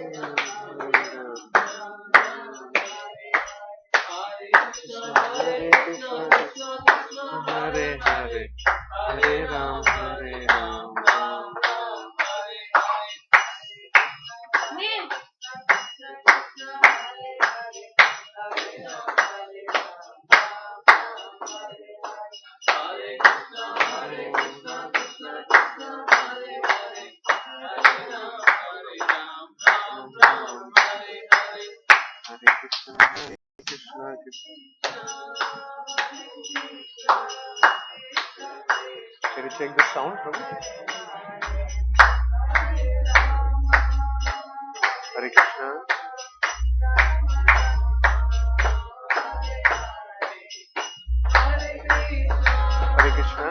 Hare Hare, Hare Ram, Hare Ram, Ram Ram. Hare Krishna, Krishna. Can you check the sound from it? Hare Krishna. Hare Krishna.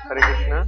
Hare Krishna.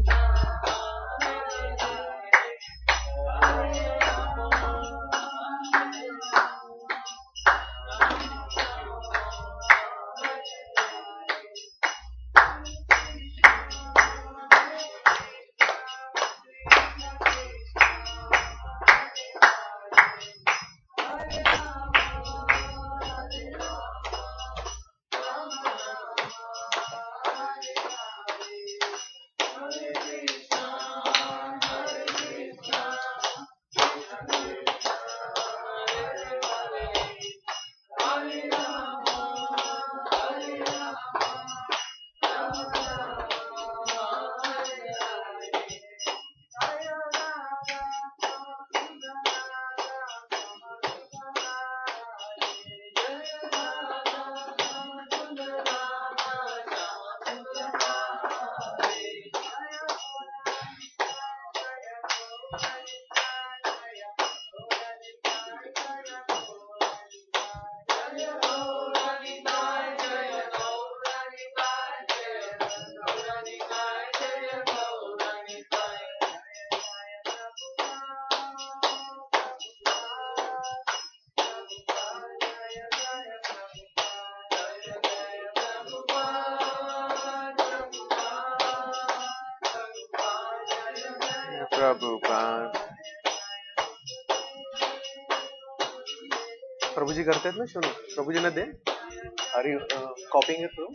Prabhupada. प्रभु जी करते हैं ना सुनो प्रभु जी ने they are you coping it through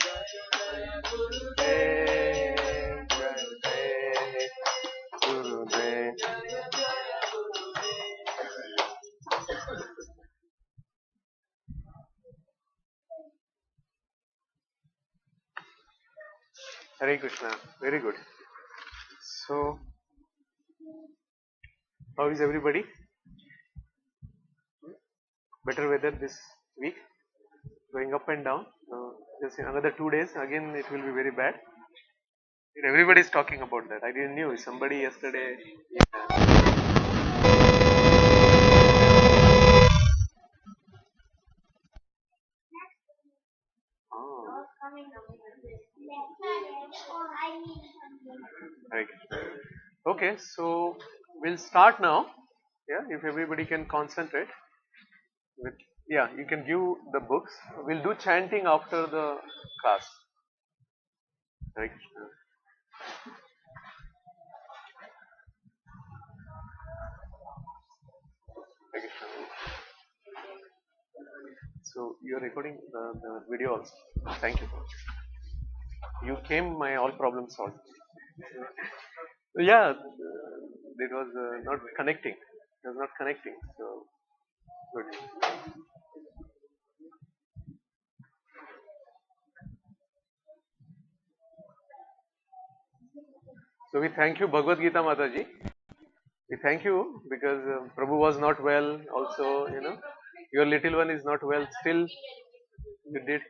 Gurudev Hare Krishna, very good. So how is everybody? Better weather this week, going up and down. Just in another 2 days, again it will be very bad. Everybody is talking about that. I didn't knew. Somebody yesterday. Yeah. Oh. Right. Okay, so we'll start now. Yeah, if everybody can concentrate. Yeah, you can give the books. We'll do chanting after the class. Right. So you're recording the video also. Thank you. You came, my all problems solved. Yeah, it was not connecting. It was not connecting. So good. So we thank you, Bhagavad Gita Mataji. We thank you because Prabhu was not well. Also, your little one is not well. Still, you did.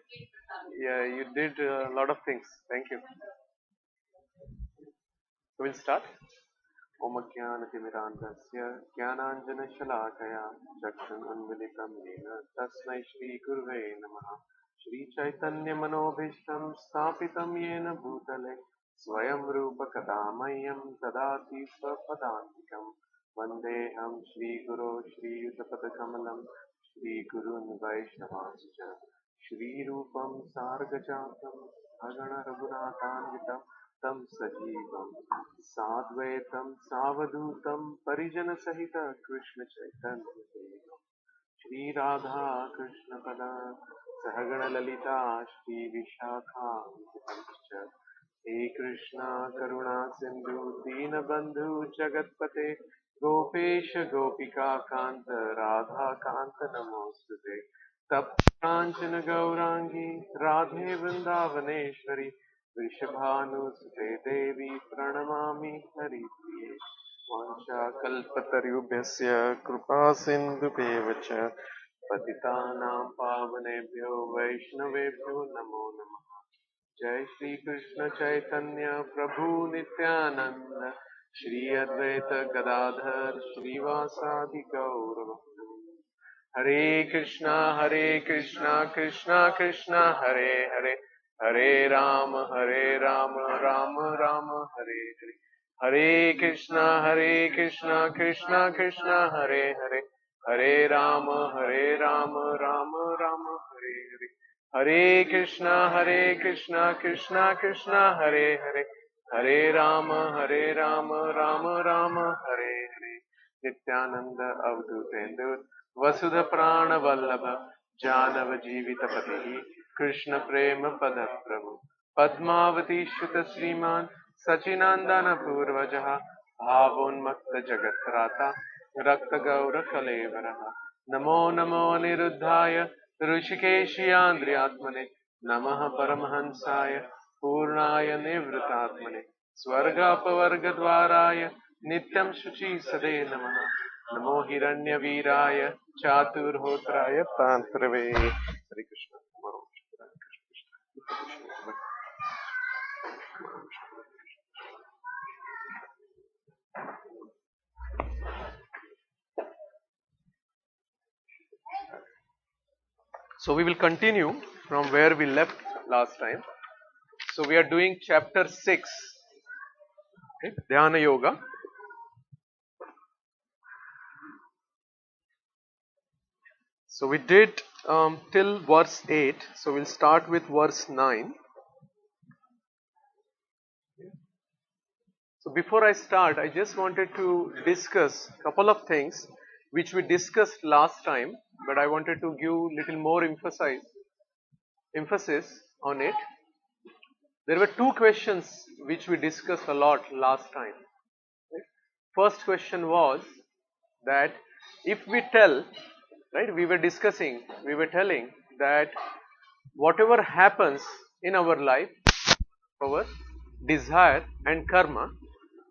Yeah, you did a lot of things. Thank you. So we'll start. Om Jnanatimirandasya Jnananjanashalakaya Chakshununmilitam Yena Tasmai Shri Guruve Namaha Shri Chaitanya Manobhishtam Sthapitam Yena Bhutale Swayam Rupa Kadamayam Tadati Swapadantikam Vandeham Shri Guru Shri Yutapadakamalam Shri Gurun Vaishnavascha Shri Rupam Sargajatam Bhagana Raghunatanvitam तं सजीवं साद्वैतं सावधूतं परिजनसहित कृष्ण चैतन्य श्री राधा कृष्ण पदा सहगण ललिता श्री विशाखा हे कृष्णा करुणा सिंधु दीनबंधु जगतपते गोपेश गोपिका कांत राधा कांत नमोस्तुते तप्त कांचन गौरांगी राधे वृंदावनेश्वरी वृषभानुसुते देवी प्रणमामि हरिप्रिये वाञ्छाकल्पतरुभ्यस्य कृपा सिन्धुभ्येव च पतितानां पावनेभ्यो वैष्णवेभ्यो नमो नमः जय श्री कृष्ण चैतन्य प्रभु नित्यानंद श्री अद्वैत गदाधर श्रीवासादि गौर हरे कृष्णा कृष्णा कृष्णा हरे हरे हरे राम राम राम हरे हरे हरे कृष्णा कृष्णा कृष्णा हरे हरे राम राम राम हरे हरे हरे कृष्णा कृष्णा कृष्णा हरे राम राम राम हरे हरे नित्यानंद अवधूतेन्दु वसुध प्राण वल्लभ जानव जीवित पति कृष्ण प्रेम पद प्रभु पद्मावती श्रुत श्रीमान सचिनंदन पूर्वज भावोन्मत्त जगत्त्राता रक्त गौर कलेवर नमो नमो अनिरुद्धाय ऋषिकेशियान्द्रियात्मने नमः परमहंसाय पूर्णाय निवृतात्मने स्वर्गापवर्गद्वाराय नित्यं शुचि सदे नमः नमो हिरण्यवीराय चातुर्होत्राय तांत्रवे हरे Krishna So we will continue from where we left last time. So we are doing chapter 6, okay, Dhyana Yoga. So we did till verse 8. So we'll start with verse 9. So before I start, I just wanted to discuss a couple of things which we discussed last time, but I wanted to give little more emphasis on it. There were two questions which we discussed a lot last time. First question was that if we tell, right, we were telling that whatever happens in our life, our desire and karma,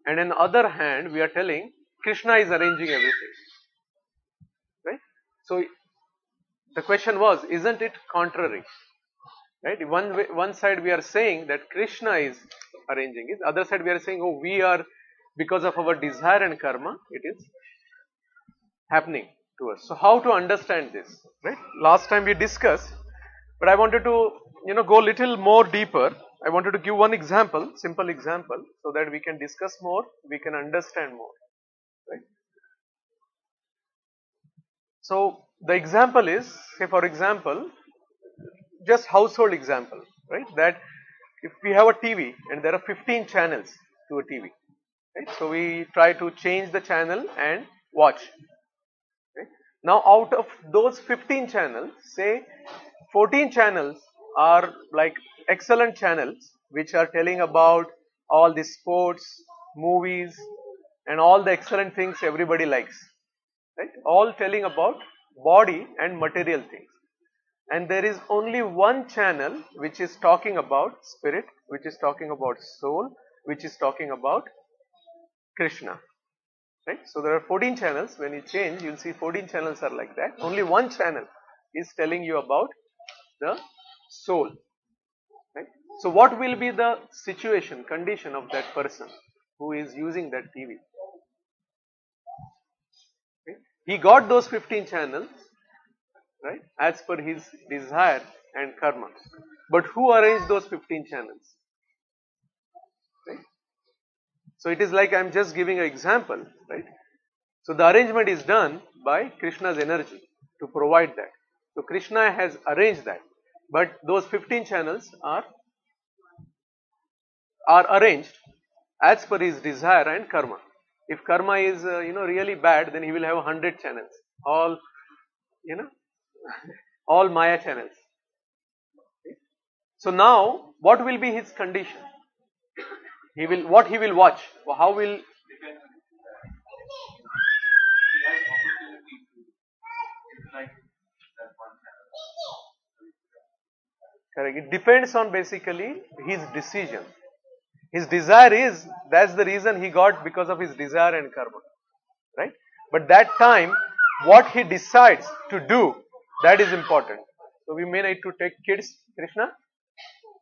and on the other hand, we are telling Krishna is arranging everything, right? So the question was, isn't it contrary? Right? One side we are saying that Krishna is arranging it, other side we are saying, oh, we are, because of our desire and karma, it is happening to us. So how to understand this? Right? Last time we discussed, but I wanted to go a little more deeper. I wanted to give one example, simple example, so that we can discuss more, we can understand more. Right? So the example is, say for example, just household example, right? That if we have a TV and there are 15 channels to a TV, right? So we try to change the channel and watch. Right? Now out of those 15 channels, say 14 channels are like excellent channels which are telling about all the sports, movies, and all the excellent things everybody likes. Right? All telling about body and material things. And there is only one channel which is talking about spirit, which is talking about soul, which is talking about Krishna. Right? So there are 14 channels. When you change, you'll see 14 channels are like that. Only one channel is telling you about the soul. Right? So what will be the situation, condition of that person who is using that TV? Okay? He got those 15 channels, right, as per his desire and karma. But who arranged those 15 channels? Right? So it is like I am just giving an example, right? So the arrangement is done by Krishna's energy to provide that. So Krishna has arranged that. But those 15 channels are are arranged as per his desire and karma. If karma is really bad, then he will have 100 channels, all you know all Maya channels. So now what will be his condition? He will watch? How will? Correct. It depends on basically his decision. His desire is, that's the reason he got, because of his desire and karma. Right? But that time, what he decides to do, that is important. So we may need to take kids. Krishna,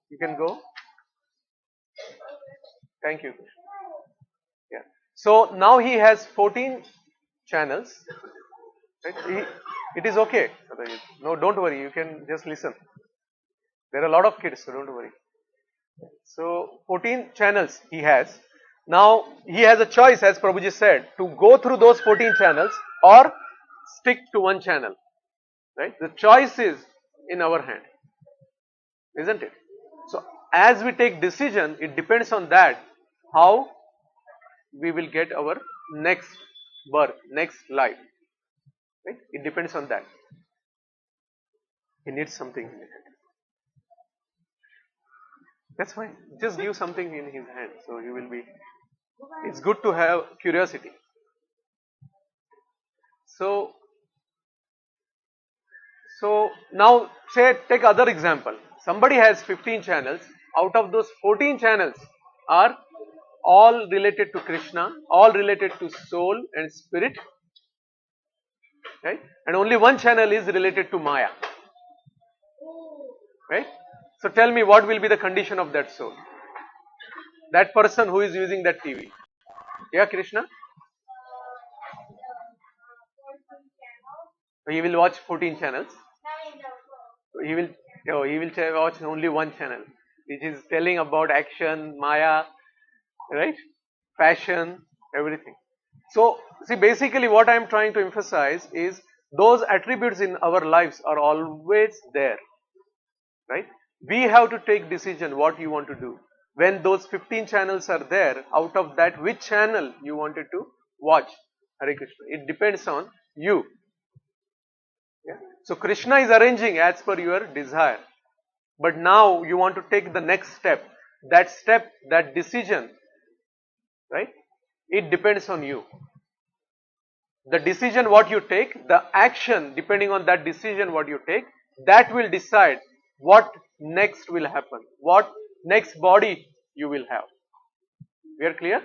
you can go. Thank you. Yeah. So now he has 14 channels. Right? It is okay. No, don't worry. You can just listen. There are a lot of kids, so don't worry. So 14 channels he has. Now he has a choice, as Prabhuji said, to go through those 14 channels or stick to one channel. Right? The choice is in our hand, isn't it? So as we take decision, it depends on that how we will get our next birth, next life. Right? It depends on that. He needs something in his hand. That's fine. Just give something in his hand, so he will be. It's good to have curiosity. So now take other example. Somebody has 15 channels. Out of those 14 channels are all related to Krishna, all related to soul and spirit. Right? And only one channel is related to Maya. Right? So tell me, what will be the condition of that soul? That person who is using that TV. Yeah, Krishna? He will watch 14 channels. He will watch only one channel, which is telling about action, Maya, right? Fashion, everything. So, see, basically what I am trying to emphasize is those attributes in our lives are always there, right? We have to take decision what you want to do. When those 15 channels are there, out of that, which channel you wanted to watch? Hare Krishna. It depends on you. Yeah? So Krishna is arranging as per your desire. But now you want to take the next step. That decision, right? It depends on you. The decision what you take, the action depending on that decision what you take, that will decide what next will happen, what next body you will have. We are clear?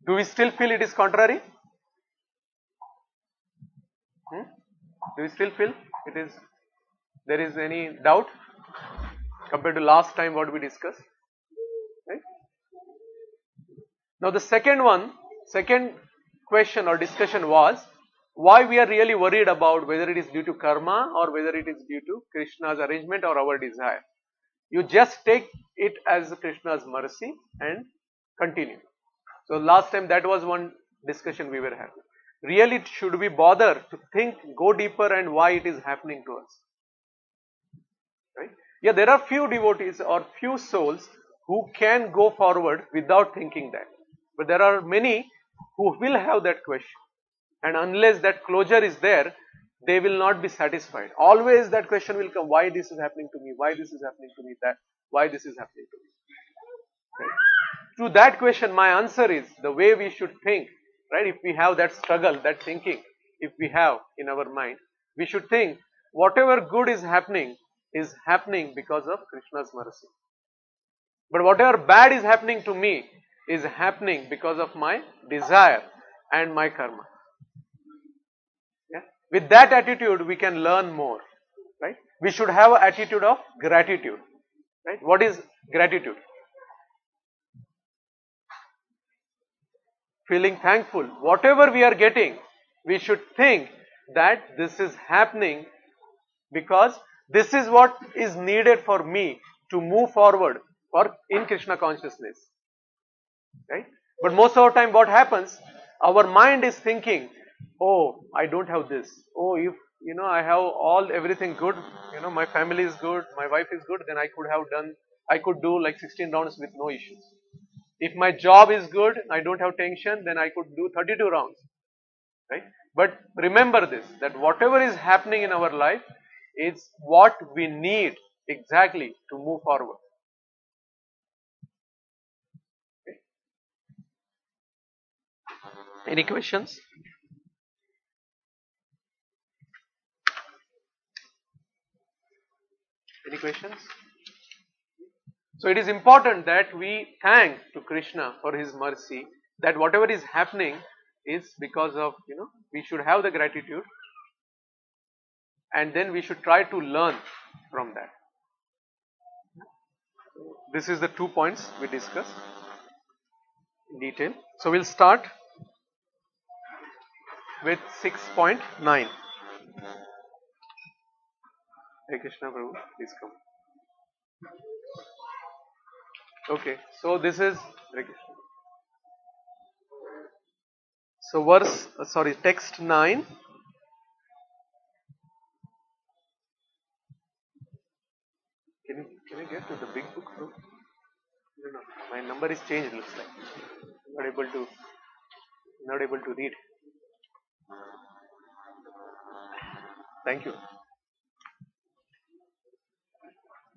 Do we still feel it is contrary? Do we still feel there is any doubt compared to last time what we discussed? Right? Now the second question or discussion was why we are really worried about whether it is due to karma or whether it is due to Krishna's arrangement or our desire. You just take it as Krishna's mercy and continue. So last time that was one discussion we were having. Really, should we bother to think, go deeper and why it is happening to us? Right? Yeah, there are few devotees or few souls who can go forward without thinking that. But there are many who will have that question. And unless that closure is there, they will not be satisfied. Always that question will come, why this is happening to me? Why this is happening to me? Why this is happening to me? Right? To that question, my answer is the way we should think, right? If we have that struggle, that thinking, if we have in our mind, we should think whatever good is happening because of Krishna's mercy. But whatever bad is happening to me is happening because of my desire and my karma. Yeah? With that attitude, we can learn more, right? We should have an attitude of gratitude, right? What is gratitude? Feeling thankful. Whatever we are getting, we should think that this is happening because this is what is needed for me to move forward or in Krishna consciousness. Right? But most of the time what happens, our mind is thinking, oh, I don't have this. Oh, if I have everything good, my family is good, my wife is good, then I could have done I could do like 16 rounds with no issues. If my job is good, I don't have tension, then I could do 32 rounds, right? But remember this, that whatever is happening in our life is what we need exactly to move forward. Okay. Any questions? Any questions? So it is important that we thank to Krishna for his mercy, that whatever is happening is because of, we should have the gratitude, and then we should try to learn from that. This is the 2 points we discussed in detail. So we'll start with 6.9. Hare Krishna Prabhu, please come. Okay, so this is Hare Krishna. So text 9. Can you get to the big book, bro? No, my number is changed. Looks like not able to read. Thank you.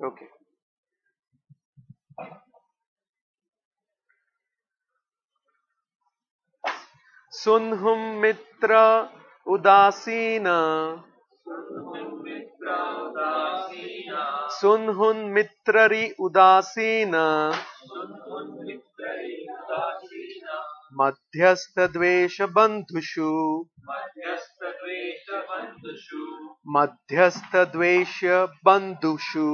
Okay. सुनहुम मित्र उदासीना सुनहुन मित्ररी उदासीना मध्यस्थ द्वेष बंधुषु मध्यस्थ द्वेष बंधुषु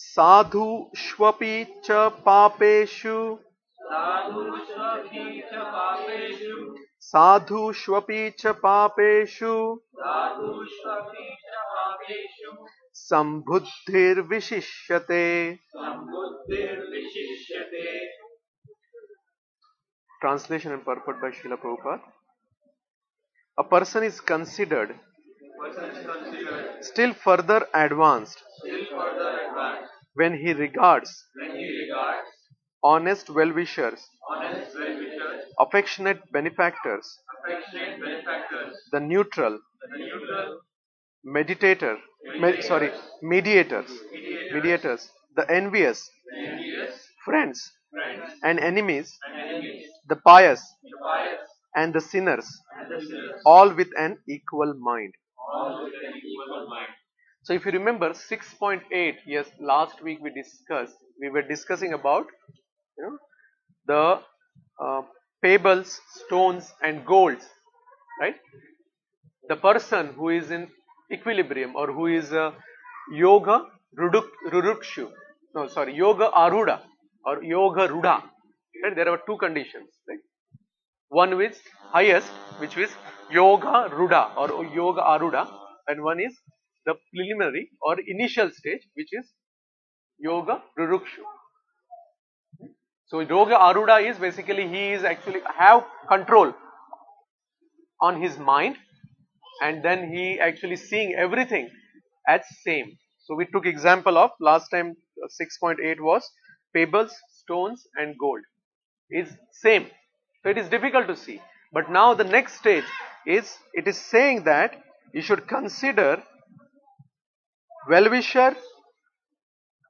साधु स्वपि च पापेषु साधु स्वपि च पापेषु संबुद्धिर्विशिष्यते. Translation and purport by Srila Prabhupada. A person is considered still further advanced when he regards honest well-wishers, affectionate benefactors, the neutral, mediators, the envious, friends and enemies, the pious and the sinners, all with an equal mind. So if you remember 6.8, yes, last week we were discussing about the pebbles, stones and golds, right? The person who is in equilibrium, or who is yoga rurukshu, yoga aruda or yoga ruda, right? There are two conditions, right? One is highest, which is yoga ruda or yoga aruda, and one is the preliminary or initial stage, which is yoga rurukshu. So yoga aruda is basically he is actually have control on his mind, and then he actually seeing everything as same. So we took example of last time 6.8 was pebbles, stones and gold is same. So it is difficult to see. But now the next stage is, it is saying that you should consider well-wisher,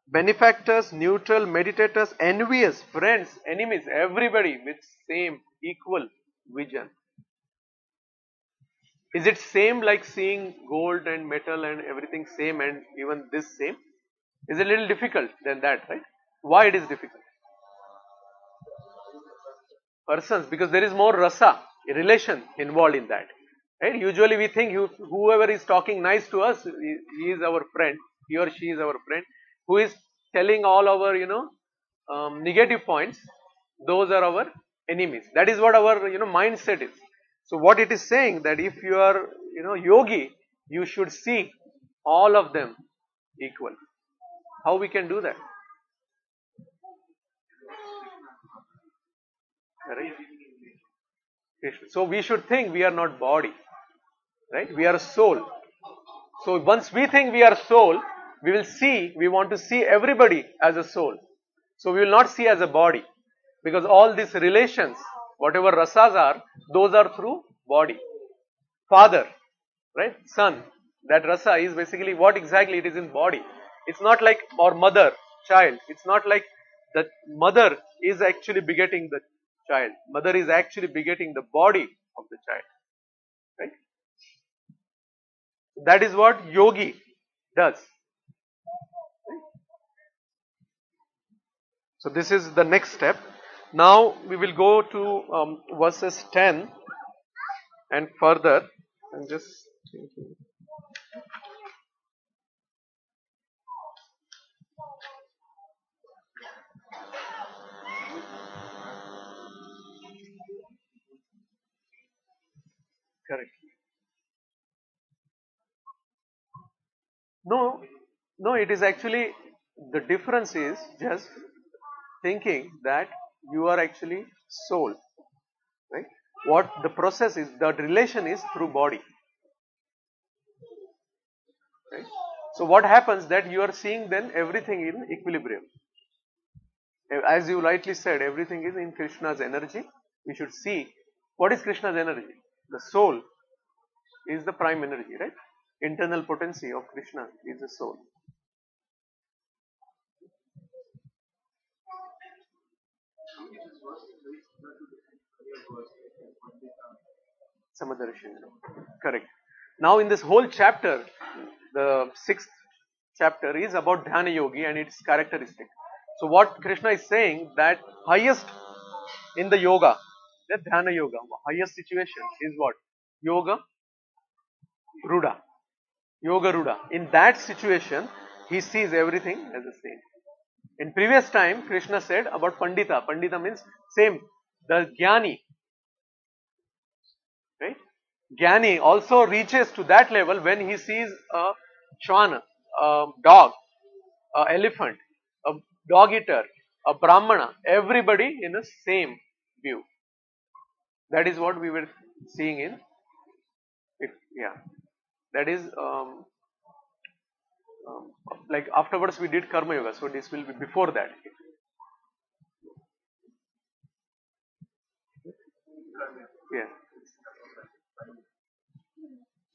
benefactors, neutral, meditators, envious, friends, enemies, everybody with same equal vision. Is it same like seeing gold and metal and everything same and even this same? Is a little difficult than that, right? Why it is difficult? Persons, because there is more rasa, a relation involved in that. Right? Usually we think whoever is talking nice to us, he is our friend, he or she is our friend. Who is telling all our, negative points, those are our enemies. That is what our, mindset is. So what it is saying, that if you are, yogi, you should see all of them equal. How we can do that? Right? So we should think we are not body, right? We are soul. So once we think we are soul, we want to see everybody as a soul. So we will not see as a body, because all these relations, whatever rasas are, those are through body. Father, right? Son, that rasa is basically what exactly it is in body. It's not like, or mother, child. It's not like the mother is actually begetting the child. Mother is actually begetting the body of the child. Right? That is what yogi does. So this is the next step. Now we will go to verses 10 and further. I'm just thinking. Correct. No, no, it is actually, the difference is just thinking that you are actually soul, right? What the process is, the relation is through body, right? So what happens that you are seeing then everything in equilibrium. As you rightly said, everything is in Krishna's energy. We should see what is Krishna's energy. The soul is the prime energy, right? Internal potency of Krishna is the soul. Samadarshana. Correct. Now in this whole chapter, the 6th chapter is about Dhyana Yogi and its characteristic. So what Krishna is saying, that highest in the yoga, the Dhyana Yoga, highest situation is what? Yoga Ruda. Yoga Ruda. In that situation, he sees everything as the same. In previous time, Krishna said about Pandita. Pandita means same. The Jnani, right? Jnani also reaches to that level when he sees a Shwana, a dog, a elephant, a dog eater, a Brahmana, everybody in the same view. That is what we were seeing in, yeah. That is like afterwards we did Karma Yoga, so this will be before that. Yeah.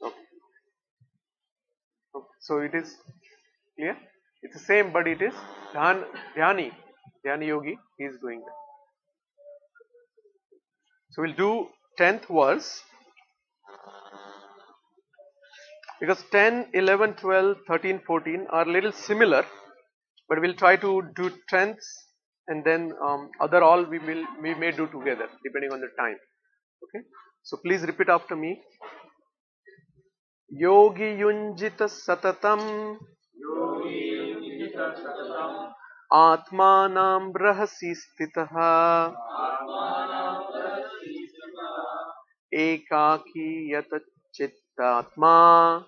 Okay. Okay. So it is clear? It's the same, but it is Dhyani Yogi, he is doing that. So we'll do 10th verse, because 10, 11, 12, 13, 14 are little similar, but we'll try to do 10th and then other all we may do together depending on the time. Okay. So please repeat after me. Yogi yunjita satatam atmanam rahasi stitah ekaki yata chittatma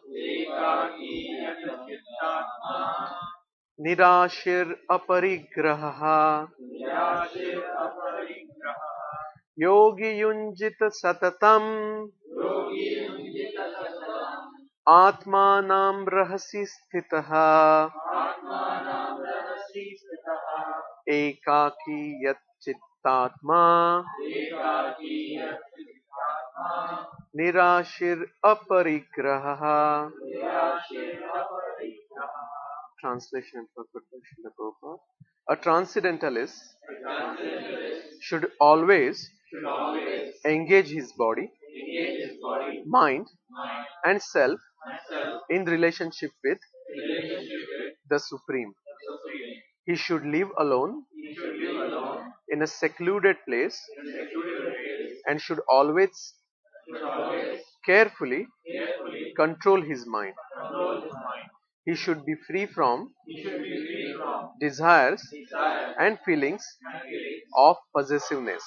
nirashir aparigraha yogi yunjita satatam atmanam rahasi stitah ekaki yat chittatma nirashir aparigraha. Translation and interpretation of Prabhupada. A transcendentalist should always engage his body, mind and self in relationship with the Supreme. He should live alone in a secluded place and should always carefully control his mind. He should be free from desires and feelings of possessiveness.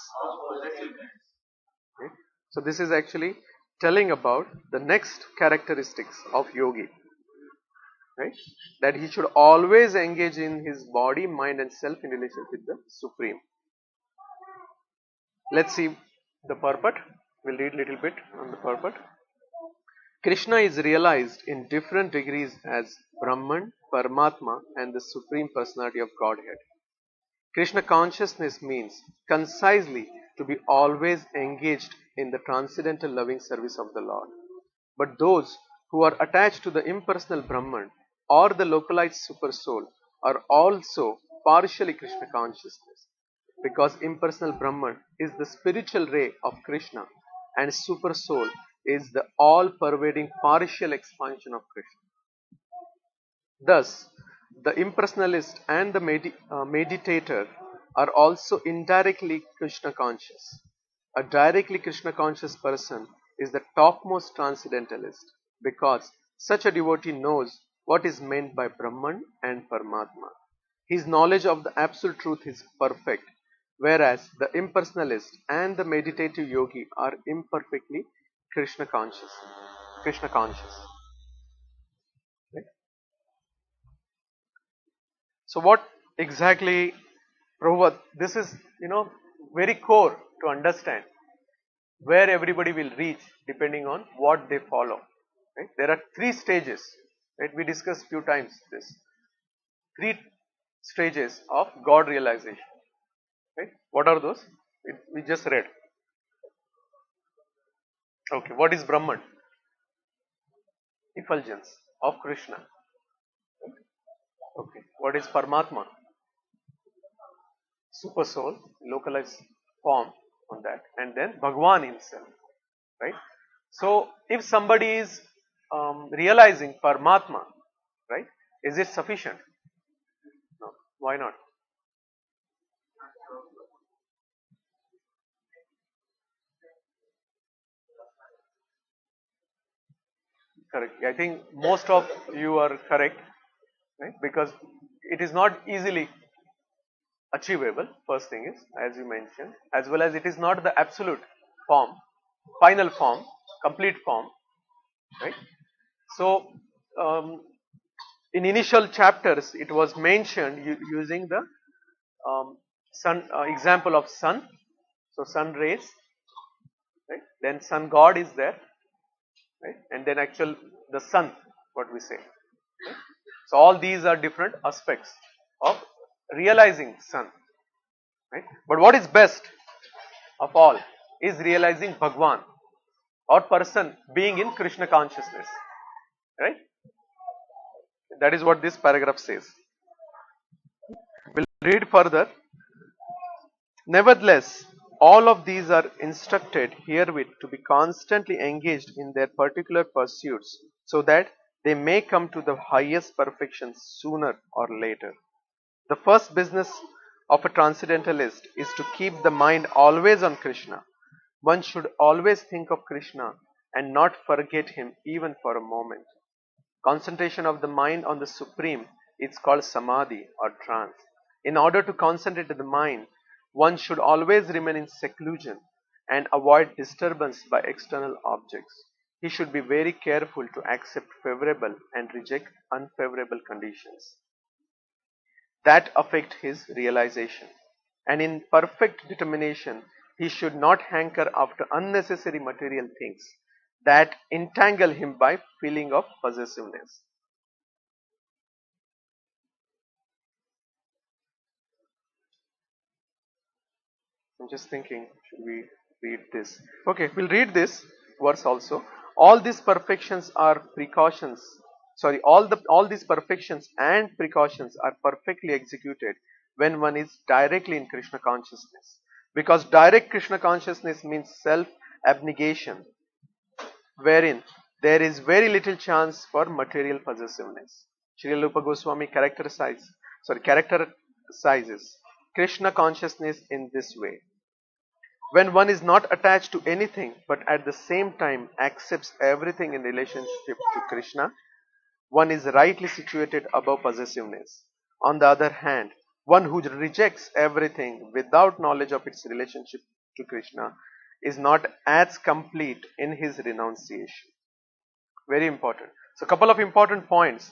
Okay? So this is actually telling about the next characteristics of yogi. Right? That he should always engage in his body, mind and self in relation with the Supreme. Let's see the purport. We'll read a little bit on the purport. Krishna is realized in different degrees as Brahman, Paramatma, and the Supreme Personality of Godhead. Krishna consciousness means concisely to be always engaged in the transcendental loving service of the Lord. But those who are attached to the impersonal Brahman or the localized super soul are also partially Krishna consciousness, because impersonal Brahman is the spiritual ray of Krishna and super soul is the all pervading partial expansion of Krishna. Thus, the impersonalist and the meditator are also indirectly Krishna conscious. A directly Krishna conscious person is the topmost transcendentalist, because such a devotee knows what is meant by Brahman and Paramatma. His knowledge of the absolute truth is perfect, whereas the impersonalist and the meditative yogi are imperfectly Krishna conscious. Krishna conscious. Right? So what exactly, Prabhupada, this is, very core to understand where everybody will reach depending on what they follow. Right? There are three stages. Right? We discussed few times this. Three stages of God realization. Right? What are those? We just read. Okay, what is Brahman? Effulgence of Krishna. Okay, what is Paramatma? Super soul, localized form on that, and then Bhagwan himself. Right? So, if somebody is realizing Paramatma, right, is it sufficient? No. Why not? Correct. I think most of you are correct, right? Because it is not easily achievable. First thing is, as you mentioned, as well as it is not the absolute form, final form, complete form, right? So, um, in initial chapters, it was mentioned using the sun example of sun. So, sun rays, right? Then sun god is there, right? And then actual the sun, what we say. Right? So, all these are different aspects of realizing sun, right? But what is best of all is realizing Bhagwan or person being in Krishna consciousness, right? That is what this paragraph says. We'll read further. Nevertheless, all of these are instructed herewith to be constantly engaged in their particular pursuits, so that they may come to the highest perfection sooner or later. The first business of a transcendentalist is to keep the mind always on Krishna. One should always think of Krishna and not forget him even for a moment. Concentration of the mind on the Supreme is called samadhi or trance. In order to concentrate the mind, one should always remain in seclusion and avoid disturbance by external objects. He should be very careful to accept favorable and reject unfavorable conditions that affect his realization. And in perfect determination, he should not hanker after unnecessary material things that entangle him by feeling of possessiveness. I'm just thinking, should we read this? Okay, we'll read this verse also. All these perfections are precautions. Sorry, all these perfections and precautions are perfectly executed when one is directly in Krishna consciousness. Because direct Krishna consciousness means self abnegation, wherein there is very little chance for material possessiveness. Srila Rupa Goswami characterizes Krishna consciousness in this way. When one is not attached to anything but at the same time accepts everything in relationship to Krishna, one is rightly situated above possessiveness. On the other hand, one who rejects everything without knowledge of its relationship to Krishna is not as complete in his renunciation. Very important. So, couple of important points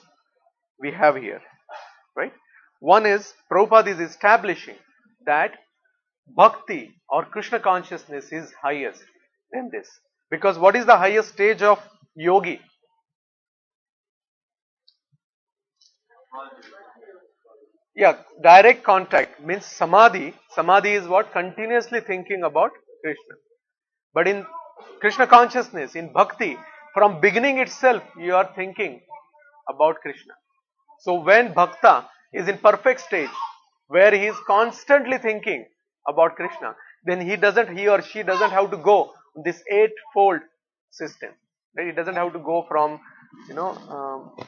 we have here, right? One is Prabhupada is establishing that bhakti or Krishna consciousness is highest than this. Because what is the highest stage of yogi? Yeah, direct contact means samadhi. Samadhi is what? Continuously thinking about Krishna. But in Krishna consciousness, in bhakti, from beginning itself, you are thinking about Krishna. So when bhakta is in perfect stage, where he is constantly thinking about Krishna, then he or she doesn't have to go this eightfold system. Right? He doesn't have to go from,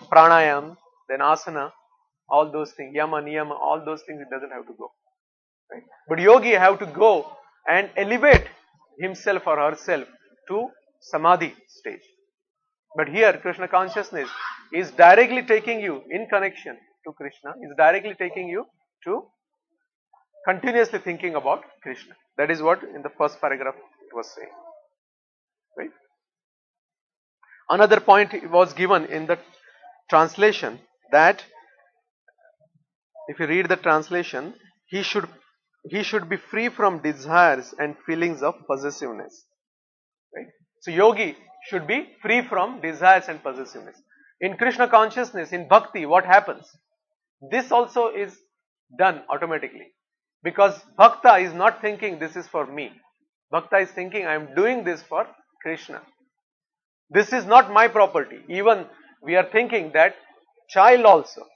pranayam, then asana, all those things, yama, niyama, all those things. It doesn't have to go. Right? But yogi have to go and elevate himself or herself to samadhi stage. But here Krishna consciousness is directly taking you in connection to Krishna, is directly taking you to continuously thinking about Krishna. That is what in the first paragraph it was saying. Right? Another point was given in the translation that if you read the translation, he should be free from desires and feelings of possessiveness. Right? So yogi should be free from desires and possessiveness. In Krishna consciousness, in bhakti, what happens? This also is done automatically. Because bhakta is not thinking this is for me. Bhakta is thinking I am doing this for Krishna. This is not my property. Even we are thinking that child also.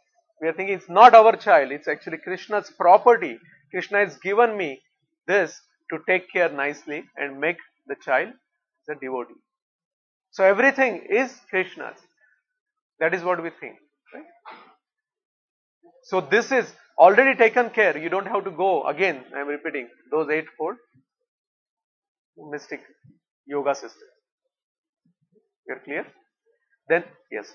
We are thinking it's not our child, it's actually Krishna's property. Krishna has given me this to take care nicely and make the child the devotee. So everything is Krishna's. That is what we think. Right? So this is already taken care. You don't have to go again. I am repeating those eightfold mystic yoga systems. You're clear? Then yes.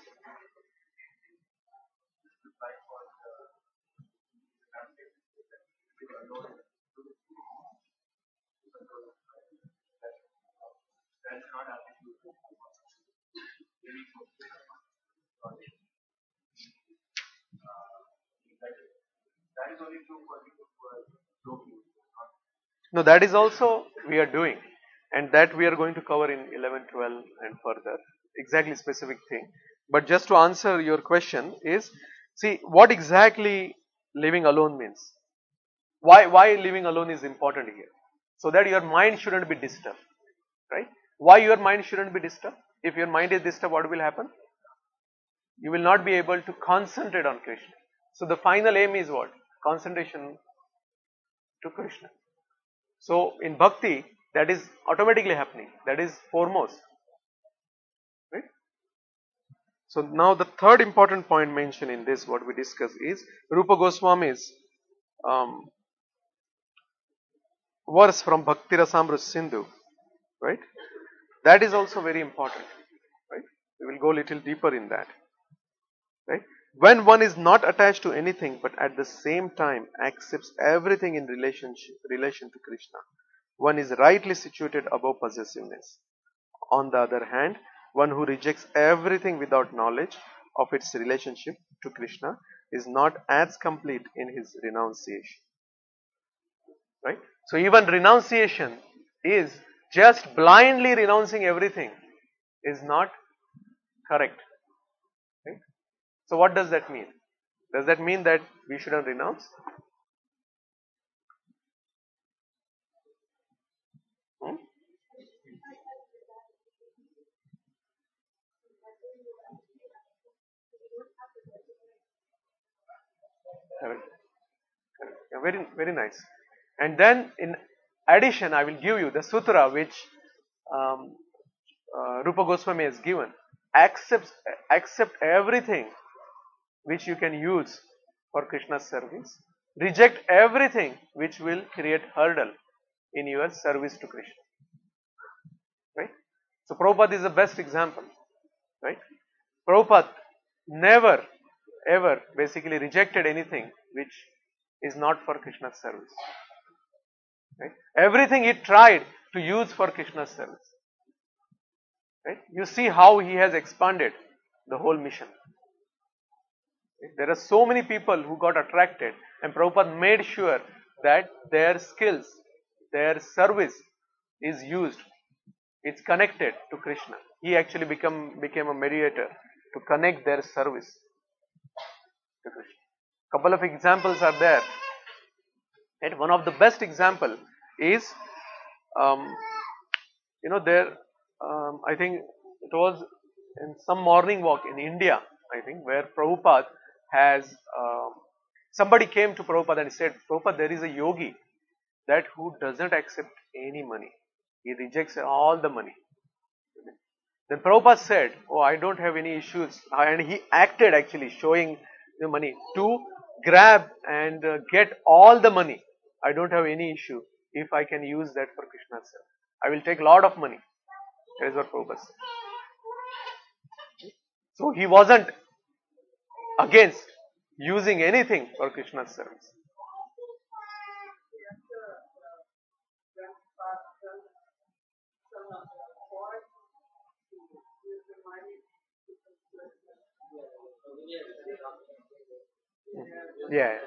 No, that is also we are doing, and that we are going to cover in 11, 12 and further. Exactly specific thing. But just to answer your question is, see what exactly living alone means. Why living alone is important here? So that your mind shouldn't be disturbed. Right? Why your mind shouldn't be disturbed? If your mind is disturbed, what will happen? You will not be able to concentrate on Krishna. So the final aim is what? Concentration to Krishna. So in bhakti, that is automatically happening. That is foremost. Right? So now the third important point mentioned in this, what we discuss is Rupa Goswami's verse from Bhakti Rasamrita Sindhu. Right? That is also very important. Right? We will go a little deeper in that. Right? When one is not attached to anything but at the same time accepts everything in relation to Krishna, one is rightly situated above possessiveness. On the other hand, one who rejects everything without knowledge of its relationship to Krishna is not as complete in his renunciation. Right? So even renunciation is just blindly renouncing everything is not correct. Right? So what does that mean? Does that mean that we shouldn't renounce? Hmm? Correct. Correct. Yeah, very, very nice. And then in addition, I will give you the sutra which um, Rupa Goswami has given. Accept everything which you can use for Krishna's service. Reject everything which will create hurdle in your service to Krishna. Right? So Prabhupada is the best example. Right? Prabhupada never ever basically rejected anything which is not for Krishna's service. Right? Everything he tried to use for Krishna's service. Right? You see how he has expanded the whole mission. Right? There are so many people who got attracted, and Prabhupada made sure that their skills, their service is used, it's connected to Krishna. He actually became a mediator to connect their service to Krishna. Couple of examples are there. And one of the best example is, um, there, I think it was in some morning walk in India, I think, where Prabhupada has, somebody came to Prabhupada and said, Prabhupada, there is a yogi that who doesn't accept any money. He rejects all the money. Then Prabhupada said, oh, I don't have any issues. And he acted actually showing the money to grab and get all the money. I don't have any issue if I can use that for Krishna's service. I will take a lot of money. That is what Prabhupada said. So he wasn't against using anything for Krishna's service. Yeah.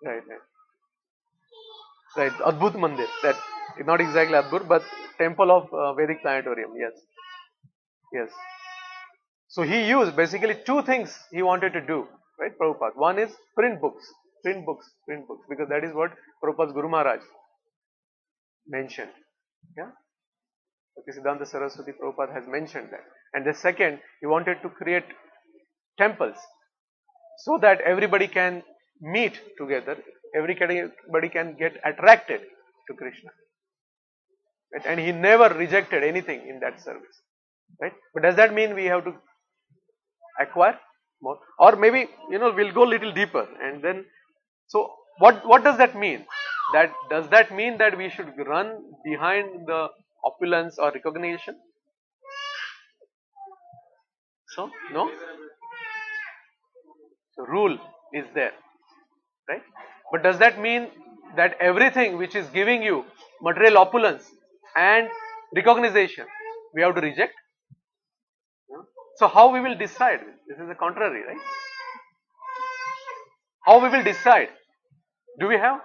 Right. Right. Adbhut Mandir. That not exactly Adbhut, but Temple of Vedic Planetarium. Yes. Yes. So he used basically two things he wanted to do, right, Prabhupada. One is print books, because that is what Prabhupada's Guru Maharaj mentioned. Yeah. Bhaktisiddhanta Saraswati Prabhupada has mentioned that. And the second, he wanted to create temples so that everybody can meet together, everybody can get attracted to Krishna. Right? And he never rejected anything in that service. Right? But does that mean we have to acquire more? Or maybe, we'll go a little deeper and then, so what does that mean? Does that mean that we should run behind the opulence or recognition? So, no? So, rule is there, right? But does that mean that everything which is giving you material opulence and recognition, we have to reject? So how we will decide? This is the contrary, right? How we will decide? Do we have?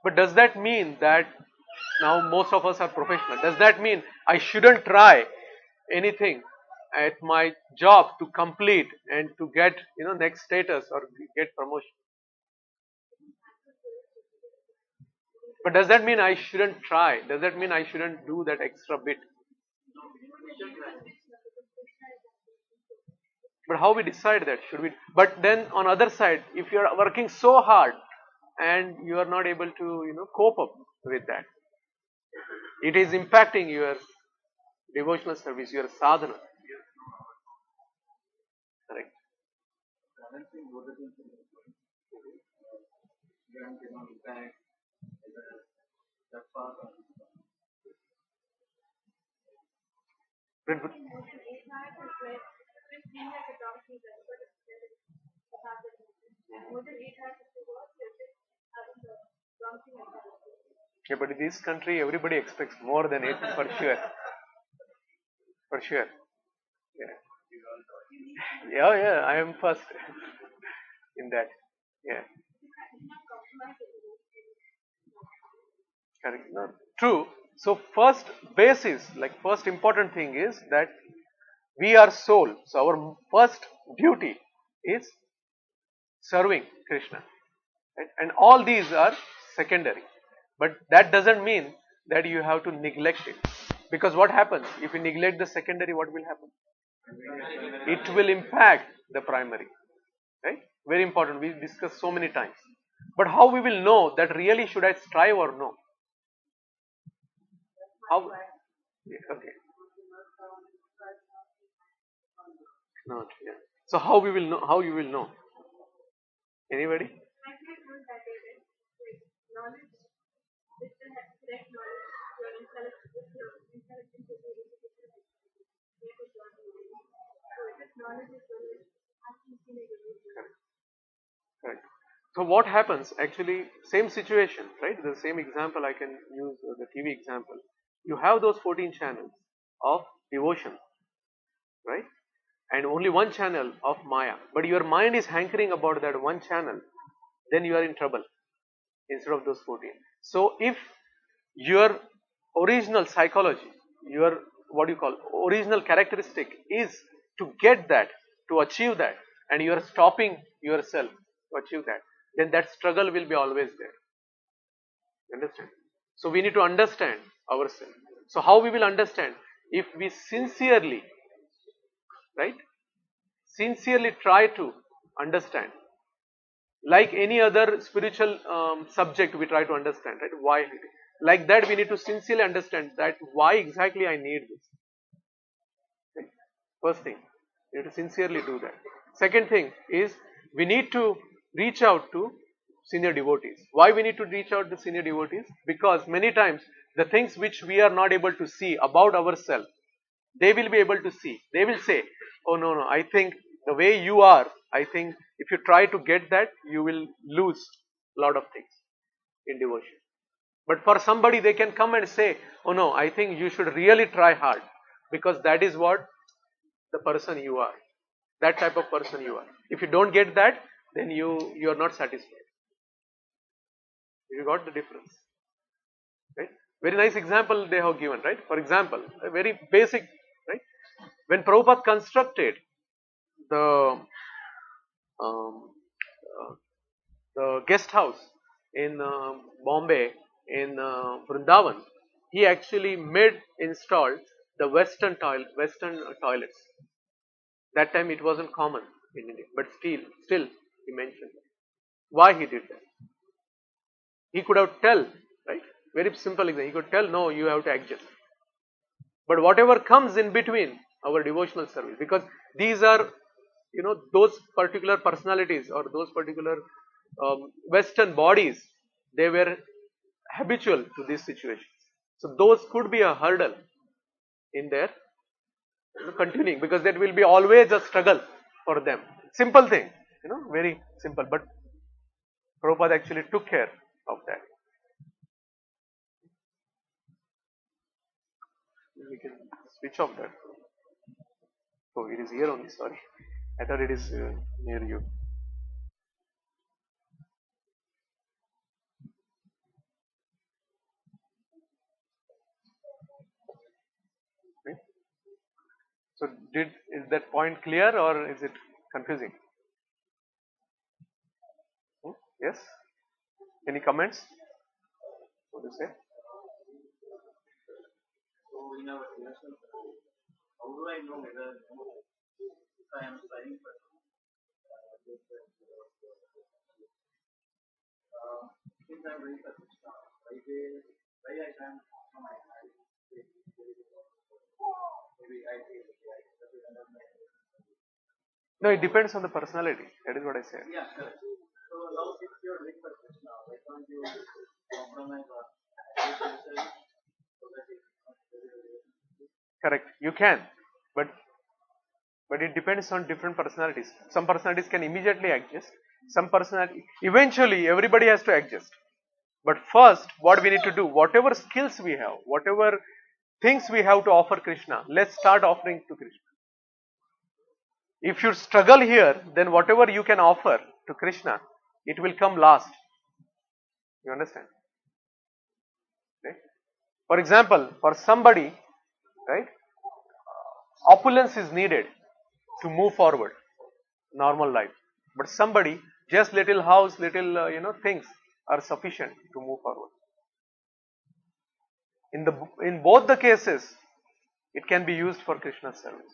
But does that mean that now most of us are professional? Does that mean I shouldn't try anything at my job to complete and to get next status or get promotion? But does that mean I shouldn't try? Does that mean I shouldn't do that extra bit? But how we decide that? Should we? But then on other side, if you are working so hard and you are not able to cope up with that, it is impacting your devotional service, your sadhana. Correct. Yeah, but in this country, everybody expects more than 8 for sure. For sure. Yeah. Yeah, I am first in that. Yeah. Correct. No, true. So first basis, like first important thing is that we are soul. So our first duty is serving Krishna. Right? And all these are secondary. But that doesn't mean that you have to neglect it. Because what happens? If you neglect the secondary, what will happen? It will impact the primary. Right? Very important. We discussed so many times. But how we will know that really should I strive or no? How? Yeah, okay. Not yeah. So how we will know? How you will know? Anybody? Correct. So what happens? Actually, same situation, right? The same example I can use the TV example. You have those 14 channels of devotion, right? And only one channel of Maya. But your mind is hankering about that one channel, then you are in trouble instead of those 14. So if your original psychology, your what do you call, original characteristic is to get that, to achieve that, and you are stopping yourself to achieve that, then that struggle will be always there. You understand? So we need to understand ourselves. So how we will understand? If we sincerely, right, sincerely try to understand, like any other spiritual subject we try to understand, right? Why? Like that we need to sincerely understand that why exactly I need this. Okay? First thing, we need to sincerely do that. Second thing is we need to reach out to senior devotees. Why we need to reach out to senior devotees? Because many times the things which we are not able to see about ourselves, they will be able to see. They will say, oh no, I think the way you are, I think if you try to get that, you will lose a lot of things in devotion. But for somebody, they can come and say, oh no, I think you should really try hard, because that is what the person you are. That type of person you are. If you don't get that, then you are not satisfied. You got the difference, right? Very nice example they have given, right? For example, a very basic, right? When Prabhupada constructed the um, the guest house in Bombay, in Vrindavan, he actually installed the Western toilets. That time it wasn't common in India, but still he mentioned that. Why he did that? He could have tell, right? Very simple example. He could tell, no, you have to adjust. But whatever comes in between our devotional service, because these are, those particular personalities or those particular Western bodies, they were habitual to these situations. So those could be a hurdle in their continuing, because that will be always a struggle for them. Simple thing, very simple. But Prabhupada actually took care of that. We can switch off that. Oh, it is here only, sorry. I thought it is near you. Okay. So is that point clear or is it confusing? Yes? Any comments? What do you say? So in our relationship, how do I know whether if I am trying for since I am ready for Krishna, why I can my life? Maybe I feel No, it depends on the personality. That is what I said. yeah, correct. So now since you are ready for Krishna, why can't you compromise or so that it Correct. You can, but it depends on different personalities. Some personalities can immediately adjust. Some personality, eventually everybody has to adjust. But first, what we need to do, whatever skills we have, whatever things we have to offer Krishna, let's start offering to Krishna. If you struggle here, then whatever you can offer to Krishna, it will come last. You understand? Okay? For example, for somebody, right, opulence is needed to move forward, normal life. But somebody, just little house, little things are sufficient to move forward. In both the cases, it can be used for Krishna's service.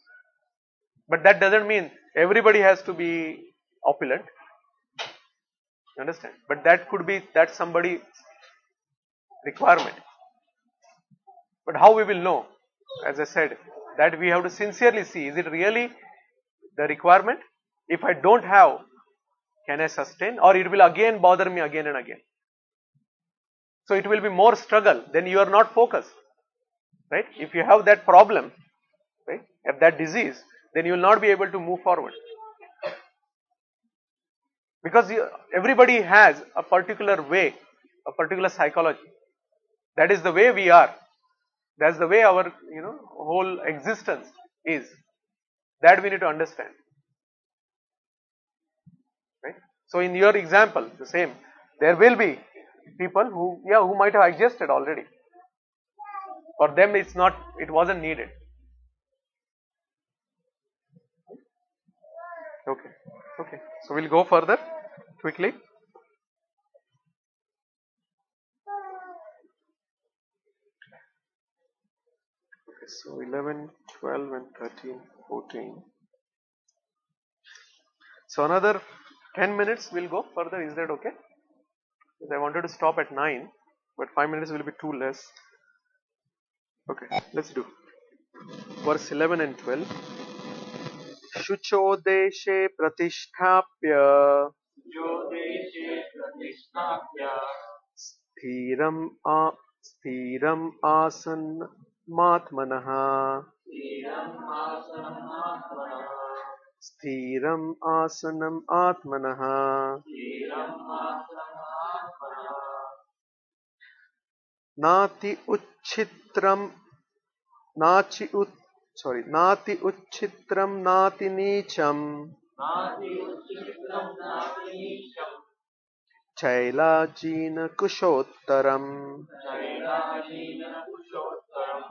But that doesn't mean everybody has to be opulent. You understand? But that could be that somebody's requirement. But how we will know? As I said, that we have to sincerely see, is it really the requirement? If I don't have, can I sustain? Or it will again bother me again and again. So it will be more struggle, then you are not focused. Right? If you have that problem, right, if that disease, then you will not be able to move forward. Because everybody has a particular way, a particular psychology. That is the way we are. That's the way our whole existence is. That we need to understand. Right? So in your example, the same. There will be people who might have adjusted already. For them it wasn't needed. Okay. Okay. So we'll go further quickly. Okay, so 11, 12 and 13, 14. So another 10 minutes we'll go further. Is that okay? Because I wanted to stop at 9, but 5 minutes will be too less. Okay, let's do. Verse 11 and 12. शुचोदेशे प्रतिष्ठाप्य जो देशे प्रतिष्ठाप्य स्थिरम् आसनमात्मनः धीरम् आसनमात्मनः स्थिरम् आसनम् आत्मनः धीरम् आसनमात्मनः नाति उच्छित्रम् नाति उच्छित्रम् नाति नीचम् नाति उच्चित्रम् नाति नीचम् चैलाजीन कुशोत्तरम् शैलाजीन कुशोत्तरम्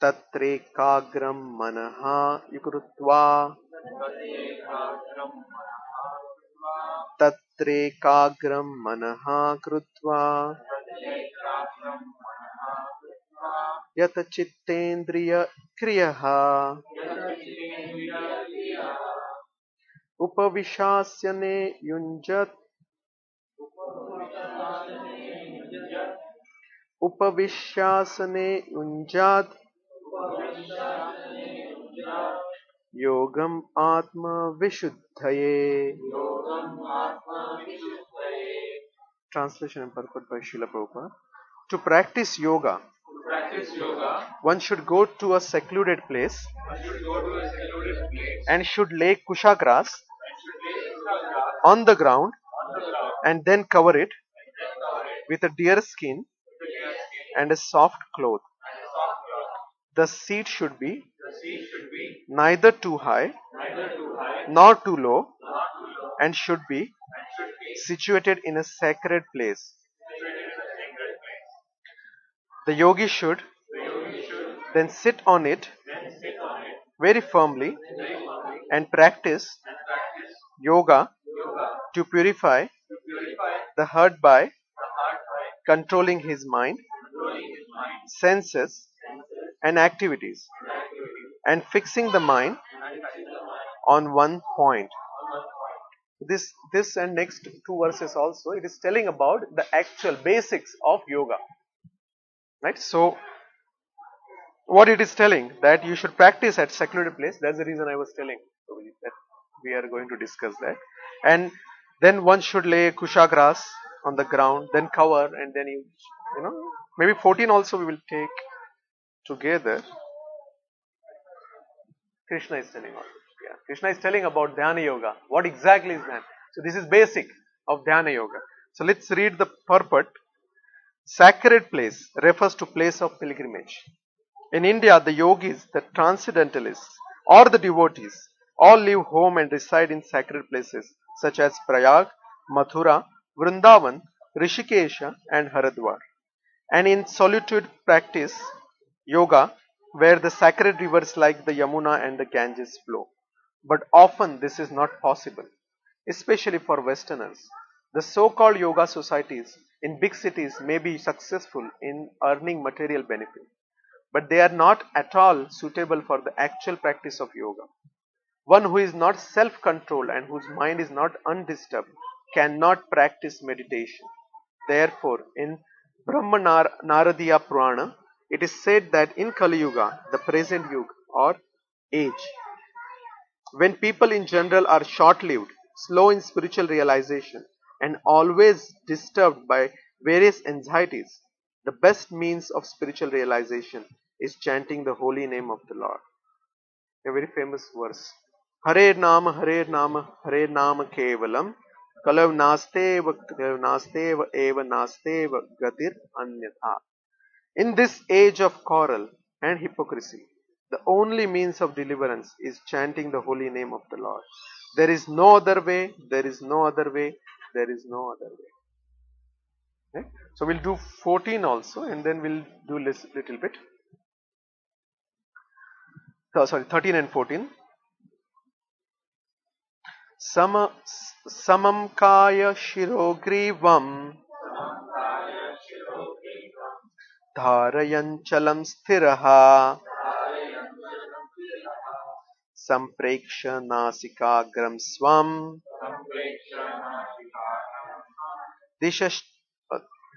तत्रैकाग्रम् मनः कृत्वा तदेकाग्रम् मनः कृत्वा तत्रैकाग्रम् मनः कृत्वा तदेकाग्रम् मनः कृत्वा यत चित्तेन्द्रिय क्रियः यतचितेन्द्रियक्रियः उपविशास्यने युञ्जत् उपविश्यासने युञ्जात् योगम् आत्मविशुद्धये. योगम् आत्मविशुद्धये. Translation and purport by Srila Prabhupada. To practice yoga, To practice yoga, one should go to a secluded place one should go to a secluded place and should lay kusha grass and should lay grass on the ground on the ground and then cover it and cover it with a deer skin with a deer skin and a soft cloth. and a soft cloth. The seat should be The seat should be neither too high neither too high nor too low nor too low and should be and should be situated in a sacred place. situated in a sacred place. The yogi should The yogi should then sit on it then sit on it very firmly very firmly and practice and practice yoga yoga to purify to purify the heart by the heart by controlling his mind, controlling his mind, senses, senses, and activities and activities, and fixing the mind and fixing the mind on one point. on one point. This and next two verses also, it is telling about the actual basics of yoga. Right? So what it is telling, that you should practice at secluded place. That's the reason I was telling that we are going to discuss that. And then one should lay kusha grass on the ground, then cover, and then you know, maybe 14 also we will take together. Krishna is telling about it. Yeah. Krishna is telling about Dhyana Yoga. What exactly is that? So this is basic of Dhyana Yoga. So let's read the purport. Sacred place refers to place of pilgrimage. In India, the yogis, the transcendentalists, or the devotees all leave home and reside in sacred places such as Prayag, Mathura, Vrindavan, Rishikesha, and Haridwar. And in solitude practice yoga where the sacred rivers like the Yamuna and the Ganges flow. But often this is not possible, especially for Westerners. The so-called yoga societies in big cities may be successful in earning material benefit, but they are not at all suitable for the actual practice of yoga. One who is not self-controlled and whose mind is not undisturbed cannot practice meditation. Therefore, in Brahma Naradiya Purana, it is said that in Kali Yuga, the present yuga or age, when people in general are short-lived, slow in spiritual realization, and always disturbed by various anxieties, the best means of spiritual realization is chanting the holy name of the Lord. A very famous verse. Hare Nama, Hare Nama, Hare Nama Kevalam, Kalav Nasteva Eva Nasteva Gatir Anyatha. In this age of quarrel and hypocrisy, the only means of deliverance is chanting the holy name of the Lord. There is no other way, there is no other way, there is no other way. Okay? So we'll do 14 also, and then we'll do little bit. So, sorry, 13 and 14. Sama, samam kaya shirogrivam dharayanchalam sthiraha samprekshya nasikagram swam dishash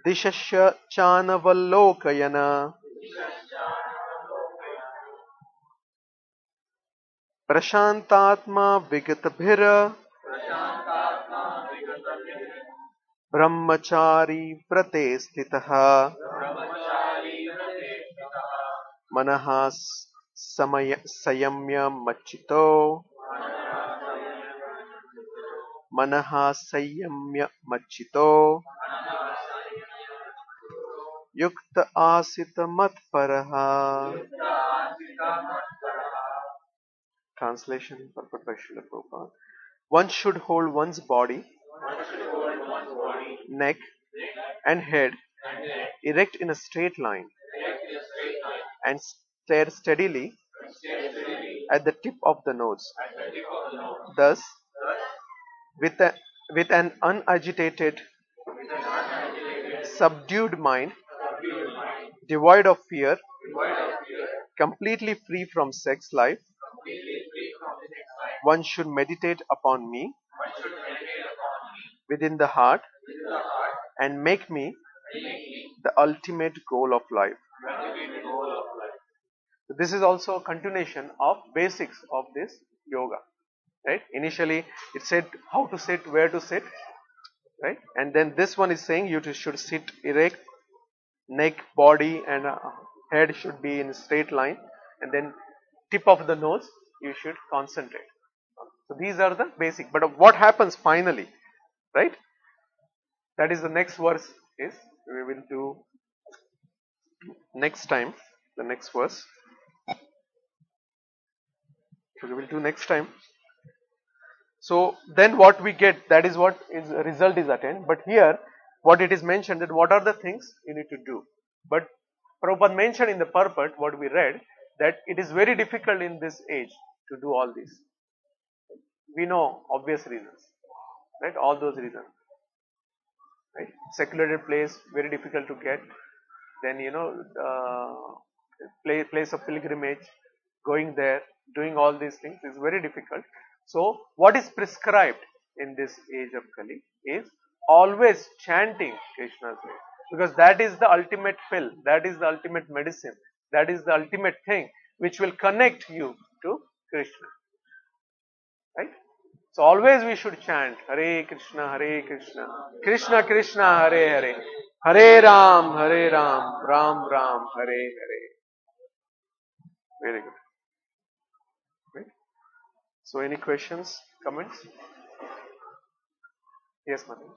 dishasya chanavallokayana prashantatma vigatabhira brahmachari vrate stitaha manaha samaya machito manaha sayamya machito yukta asita matparaha. Translation purport by Srila Prabhupada. One should hold one's body, neck and head erect in a straight line and stare steadily at the tip of the nose. Thus, with, a, with an unagitated, subdued mind, devoid of fear, completely free from sex life, one should meditate upon me within the heart and make me the ultimate goal of life. So this is also a continuation of basics of this yoga. Right? Initially, it said how to sit, where to sit, right? And then this one is saying you should sit erect, neck, body, and head should be in a straight line, and then tip of the nose you should concentrate. So these are the basic. But what happens finally, right? That is the next verse. Is we will do next time. The next verse. So we will do next time. So then what we get, that is what is result is attained. But here what it is mentioned that what are the things you need to do. But Prabhupada mentioned in the purport what we read that it is very difficult in this age to do all this. We know obvious reasons, right? All those reasons, right? Secluded place, very difficult to get. Then place of pilgrimage, going there, doing all these things is very difficult. So what is prescribed in this age of Kali is always chanting Krishna's name, because that is the ultimate pill, that is the ultimate medicine, that is the ultimate thing which will connect you to Krishna, right? So always we should chant Hare Krishna, Krishna Krishna, Hare Hare, Hare Ram, Ram Ram, Hare Hare. Very good. Right? So any questions, comments? Yes, madam.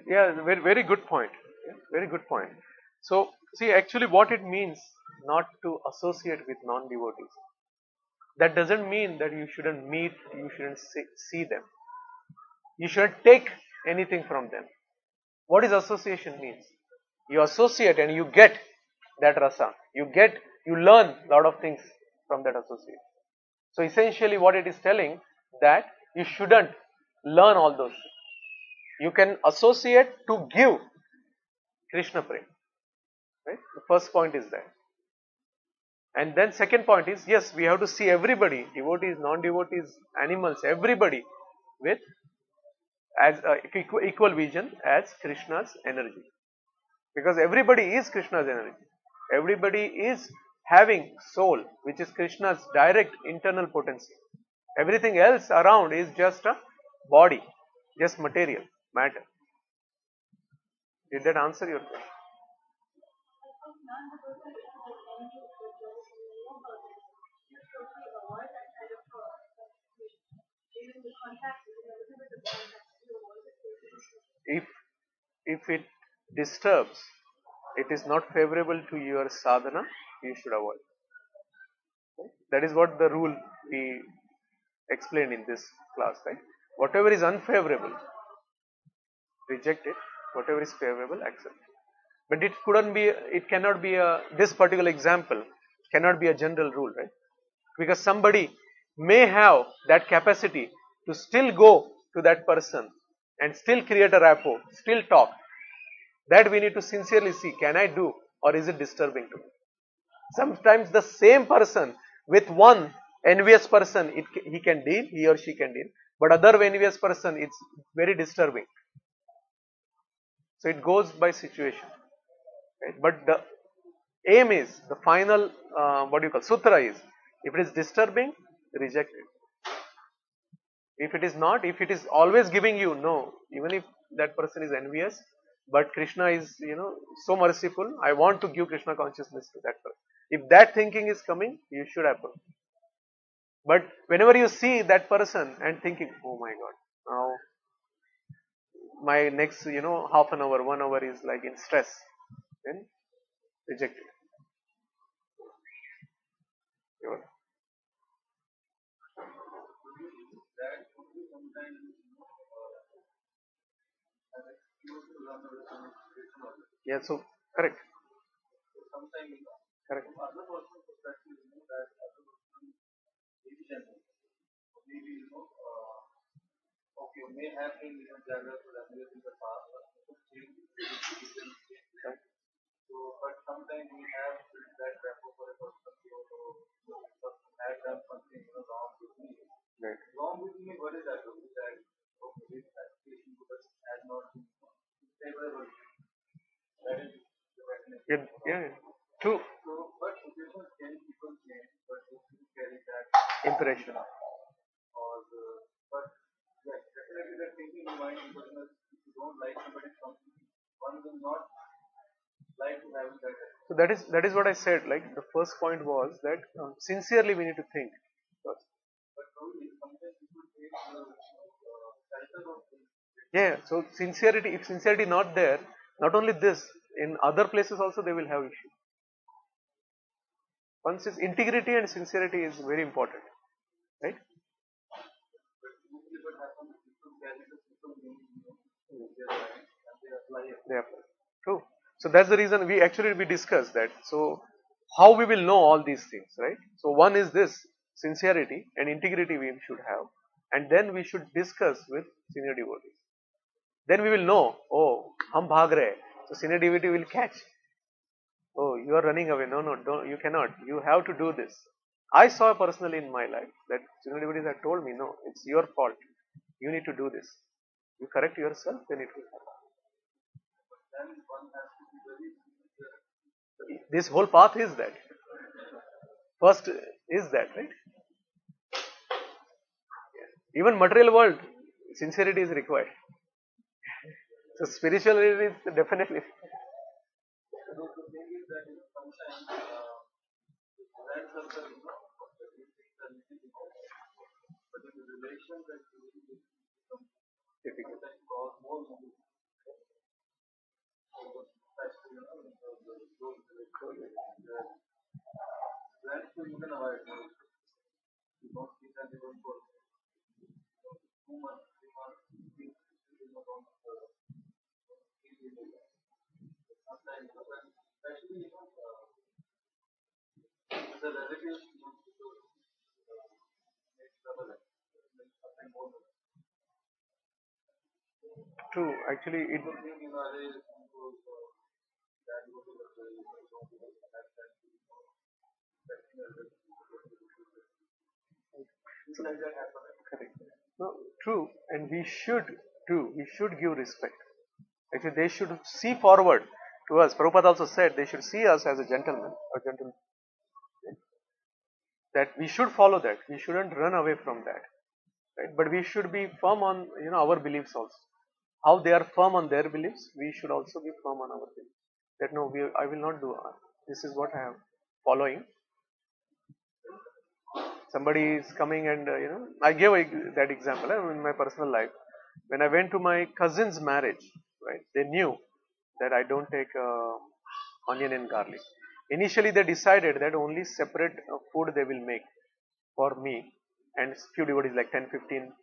Yeah, very good point. Yeah, very good point. So, see, actually, what it means not to associate with non-devotees. That doesn't mean that you shouldn't meet, you shouldn't see them. You shouldn't take anything from them. What is association means? You associate and you get that rasa. You learn a lot of things from that association. So essentially what it is telling that you shouldn't learn all those things. You can associate to give Krishna prem. Right? The first point is that. And then second point is, yes, we have to see everybody, devotees, non-devotees, animals, everybody with as equal vision as Krishna's energy. Because everybody is Krishna's energy. Everybody is having soul, which is Krishna's direct internal potency. Everything else around is just a body, just material, matter. Did that answer your question? If it disturbs, it is not favorable to your sadhana, you should avoid. That is what the rule we explained in this class, right? Whatever is unfavorable, reject it. Whatever is favorable, accept. But it cannot be this particular example cannot be a general rule, right? Because somebody may have that capacity to still go to that person and still create a rapport, still talk. That we need to sincerely see, can I do, or is it disturbing to me? Sometimes the same person with one envious person, he or she can deal, but other envious person, it's very disturbing. So it goes by situation, right? But the aim is, the final sutra is, if it is disturbing, reject it. If it is not, if it is always giving you, no, even if that person is envious, but Krishna is, so merciful, I want to give Krishna consciousness to that person. If that thinking is coming, you should approach. But whenever you see that person and thinking, oh my God, now my next, half an hour, 1 hour is like in stress, then reject it. Sure. That could be sometimes an excuse to run away from the situation also. Yeah, so correct. So sometimes, Correct. from other person's perspective, that other person may be gentle. Maybe, okay, may have been jealous or envious in the past, but Right. so, but sometimes we have built that rapport for a person, the person had done something wrong with me. Right. Wrong with me, what is that? That okay, this application has not been favorable. That is the definition. Yeah. True. So, but situations change, people change, but if you carry that Impression. or but yes, definitely that thinking in mind, because if you don't like somebody something, one will not like to have that. So that is what I said. Like the first point was that sincerely we need to think first. But probably sometimes people take shelter of things. Yeah. So sincerity, if sincerity not there, not only this, in other places also they will have issue. Once is integrity and sincerity is very important, right? But usually what happens, people carry the simple meaning in their mind and they apply it. Yeah. True. So that's the reason we discussed that. So how we will know all these things, right? So one is this sincerity and integrity we should have, and then we should discuss with senior devotees. Then we will know. Oh, hum bhag rahe. So senior devotee will catch. Oh, you are running away. No, don't. You cannot. You have to do this. I saw personally in my life that senior devotees had told me, no, it's your fault. You need to do this. You correct yourself, then it will happen. Then one has to be very sincere. This whole path is that. First is that, right? Even material world, sincerity is required. So spirituality is definitely. So the thing is that sometimes that circle, these things are little different. But in the relation that you will become Difficult. that cause more movement. Especially, in those relations. That you can avoid. You don't see that they don't go. 2 months, 3 months, you don't sometimes, especially, the relatives make trouble. Something more. True. Actually, it. People think, they that go to the don't do that. Things like that happen. Correct. No, true, and we should do. We should give respect. Actually, they should see forward to us. Prabhupada also said they should see us as a gentleman or gentleman. That we should follow that. We shouldn't run away from that. Right? But we should be firm on our beliefs also. How they are firm on their beliefs, we should also be firm on our beliefs. That no, I will not do. This is what I am following. Somebody is coming and I gave that example in my personal life. When I went to my cousin's marriage, right? They knew that I don't take onion and garlic. Initially, they decided that only separate food they will make for me and few devotees like 10, 15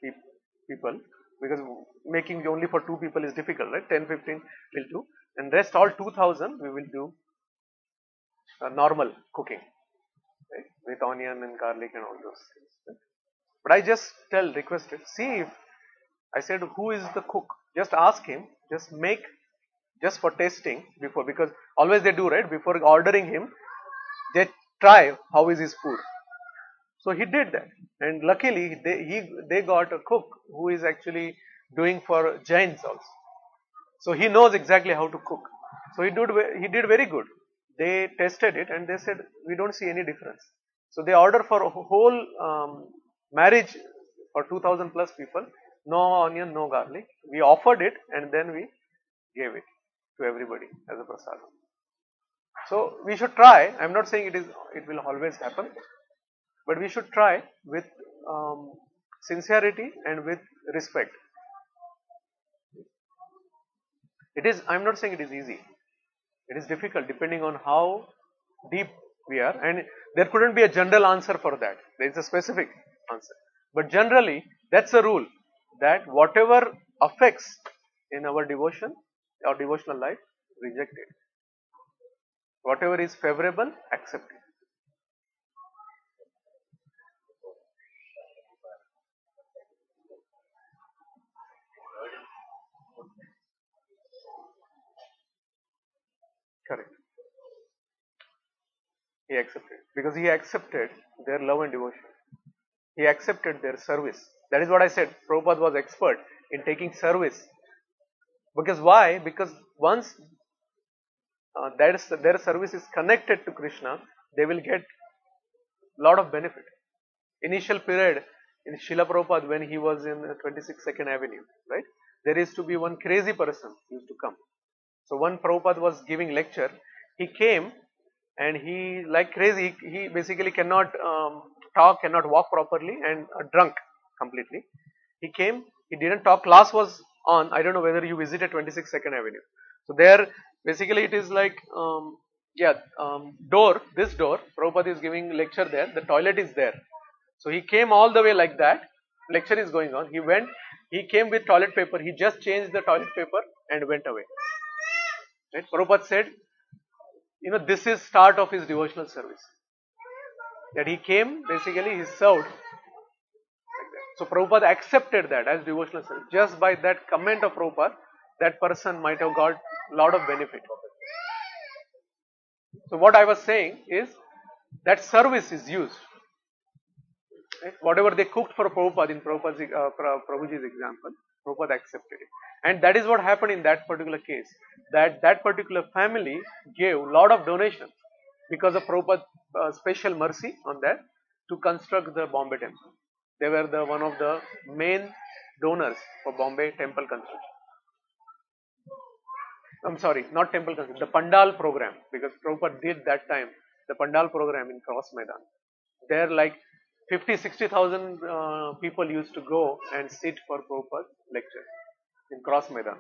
people, because making only for 2 people is difficult, right? 10, 15 will do, and rest all 2000 we will do normal cooking, right? With onion and garlic and all those things. Right? But I just requested, see if I said, who is the cook? Just ask him, just make, just for tasting before, because always they do, right? Before ordering him, they try how is his food. So he did that, and luckily they got a cook who is actually doing for Jains also. So he knows exactly how to cook. So he did very good. They tested it and they said, we don't see any difference. So they ordered for a whole marriage for 2000 plus people, no onion, no garlic. We offered it and then we gave it to everybody as a prasadam. So we should try. I'm not saying it will always happen, but we should try with sincerity and with respect. I'm not saying it is easy. It is difficult depending on how deep we are, and there couldn't be a general answer for that. There is a specific answer. But generally, that's a rule that whatever affects in our devotion or devotional life, reject it. Whatever is favorable, accept it. Correct. He accepted because he accepted their love and devotion. He accepted their service. That is what I said. Prabhupada was expert in taking service. Because why? Because once their service is connected to Krishna, they will get lot of benefit. Initial period in Srila Prabhupada, when he was in 26 Second Avenue, right? There used to be one crazy person used to come. So when Prabhupada was giving lecture, he came and he, like crazy, he basically cannot talk, cannot walk properly, and drunk completely. He came, he didn't talk. Class was on. I don't know whether you visited 26 Second Avenue. So there, basically, it is like this door. Prabhupada is giving lecture there. The toilet is there. So he came all the way like that. Lecture is going on. He came with toilet paper. He just changed the toilet paper and went away. Right? Prabhupada said, this is start of his devotional service. That he came, basically he served. Like that. So Prabhupada accepted that as devotional service. Just by that comment of Prabhupada, that person might have got a lot of benefit. So what I was saying is that service is used. Right? Whatever they cooked for Prabhupada in Prabhuji's example, Prabhupada accepted it. And that is what happened in that particular case. That particular family gave a lot of donations because of Prabhupada's special mercy on that to construct the Bombay temple. They were one of the main donors for Bombay temple construction. I'm sorry, not temple construction, the Pandal program, because Prabhupada did that time the Pandal program in Cross Maidan. There like 50-60,000 people used to go and sit for Prabhupada's lecture in Cross Maidan.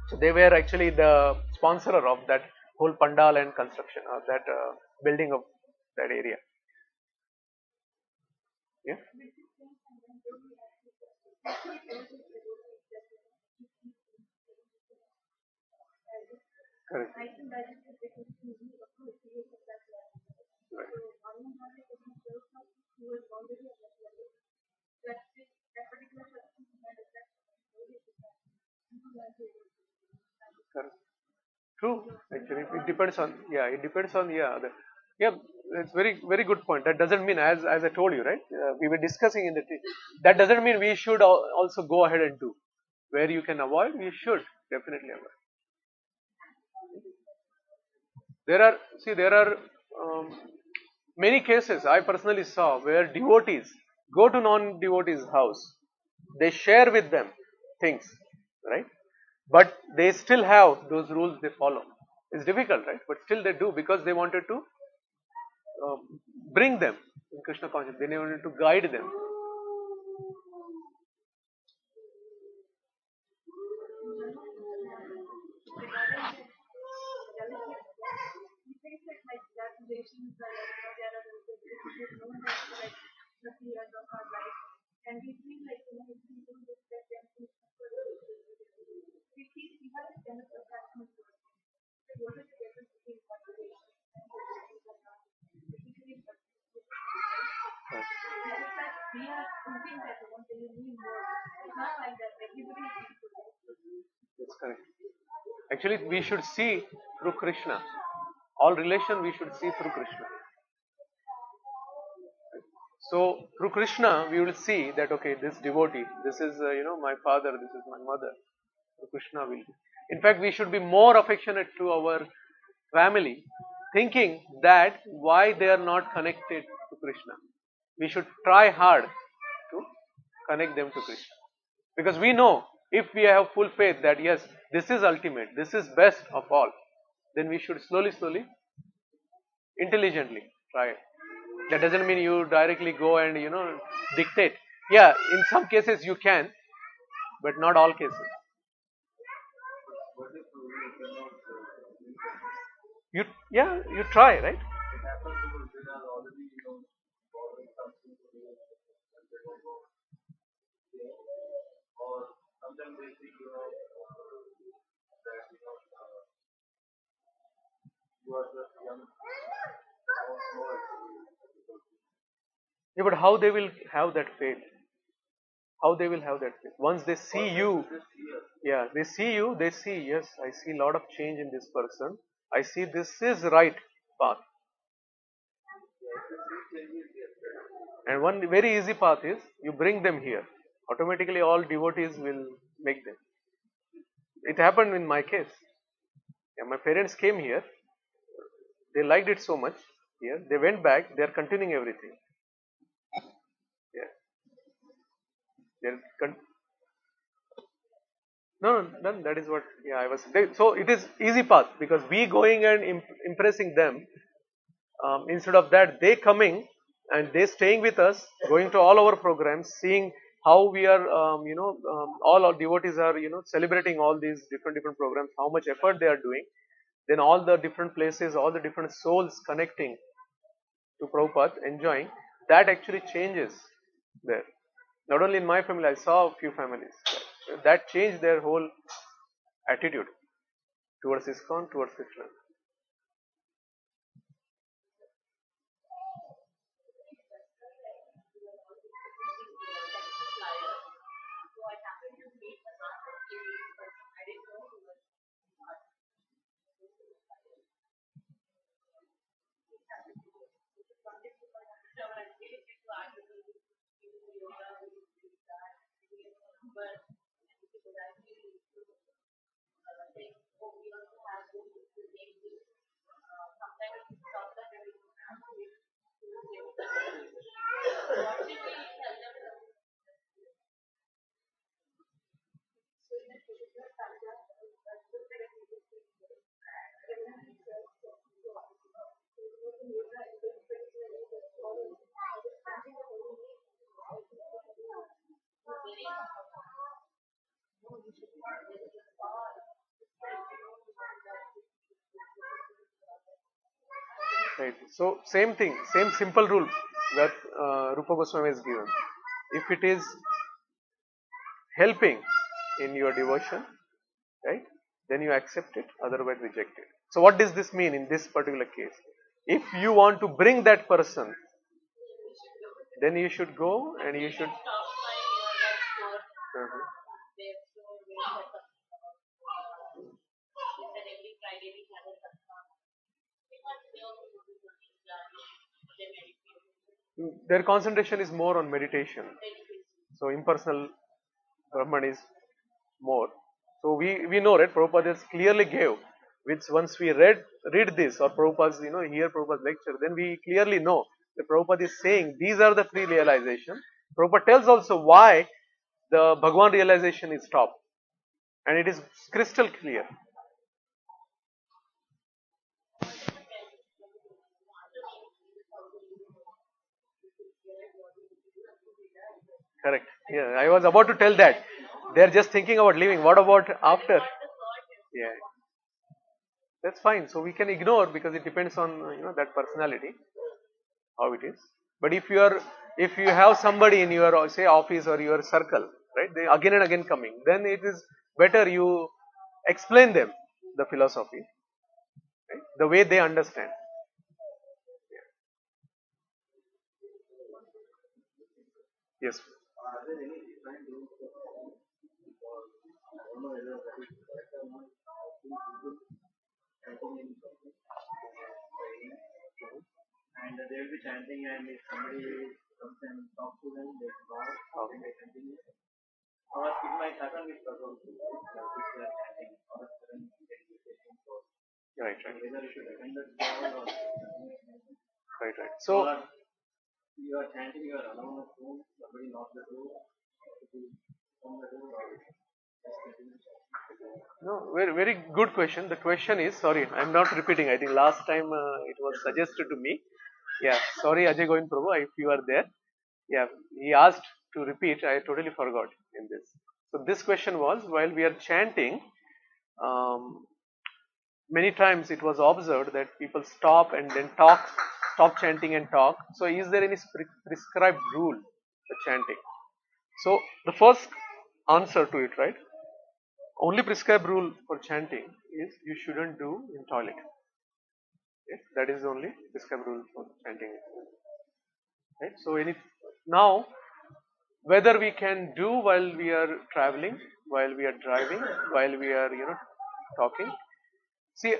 So they were actually the sponsor of that whole Pandal and construction of that building of that area. Yeah. Correct. Right. Correct. True. Actually, it depends on it's very good point. That doesn't mean, as I told you, right? We were discussing in the that doesn't mean we should also go ahead and do. Where you can avoid, we should definitely avoid. There are many cases I personally saw where devotees go to non-devotees' house. They share with them things, right? But they still have those rules they follow. It's difficult, right? But still they do because they wanted to bring them in Krishna consciousness. They needed to guide them. That's correct. Actually, we should see through Krishna. All relation we should see through Krishna. So through Krishna, we will see that okay, this devotee, this is my father, this is my mother. So Krishna will be. In fact, we should be more affectionate to our family, thinking that why they are not connected to Krishna. We should try hard to connect them to Krishna. Because we know if we have full faith that yes, this is ultimate, this is best of all, then we should slowly, intelligently try it. That doesn't mean you directly go and dictate. Yeah, in some cases you can, but not all cases. What if we cannot You try, right? it happens because they are already, following something to do and they don't know. Or sometimes they think, that, you are just young, don't know it. Yeah, but how they will have that faith? How they will have that faith? Once they see you, Just here. yeah, they see you, they see, yes, I see a lot of change in this person. I see this is right path. And one very easy path is you bring them here. Automatically all devotees will make them. It happened in my case. Yeah, my parents came here. They liked it so much here. They went back. They are continuing everything. Yeah. They're no, that is what. Yeah, I was. So it is easy path because we going and impressing them. Instead of that, they coming and they staying with us, going to all our programs, seeing how we are, all our devotees are, celebrating all these different programs, how much effort they are doing. Then all the different places, all the different souls connecting to Prabhupada, enjoying, that actually changes there. Not only in my family, I saw a few families. That changed their whole attitude towards ISKCON, towards Krishna. Right. So same thing, same simple rule that Rupa Goswami has given. If it is helping in your devotion, right, then you accept it, otherwise reject it. So what does this mean in this particular case? If you want to bring that person, then you should go and you should. Uh-huh. Their concentration is more on meditation. So impersonal Brahman is more. So we know, right? Prabhupada has clearly gave, which once we read this or Prabhupada's, hear Prabhupada's lecture, then we clearly know that Prabhupada is saying these are the three realization. Prabhupada tells also why the Bhagwan realization is stopped. And it is crystal clear. Correct. Yeah, I was about to tell that. They're just thinking about leaving. What about after? Yeah, that's fine. So we can ignore because it depends on that personality how it is. But if you have somebody in your say office or your circle, right? They again and again coming, then it is better you explain them the philosophy, right? The way they understand. Yes. Are there any different rules of law? Because I don't know whether that is correct or not. I think people chanting in public, praying, and they will be chanting, and if somebody comes and talks to them, they stop and they continue. Or it might happen with other people, if they are chanting, or a sudden meditation for Right, right, whether you should attend the call or continue chanting. right. So Or you are chanting, you are alone at home, somebody knocks the door, if you open the door, or just continue chanting. no, very good question. The question is, sorry, I'm not repeating. I think last time it was suggested to me. Yeah, sorry, Ajay Govind Prabhu, if you are there. Yeah, he asked to repeat. I totally forgot in this. So this question was while we are chanting, um, many times it was observed that people stop and then talk, stop chanting and talk. So is there any prescribed rule for chanting? So the first answer to it, right? Only prescribed rule for chanting is you shouldn't do in toilet. Yes, that is the only prescribed rule for chanting. Right? So now whether we can do while we are traveling, while we are driving, while we are talking. See,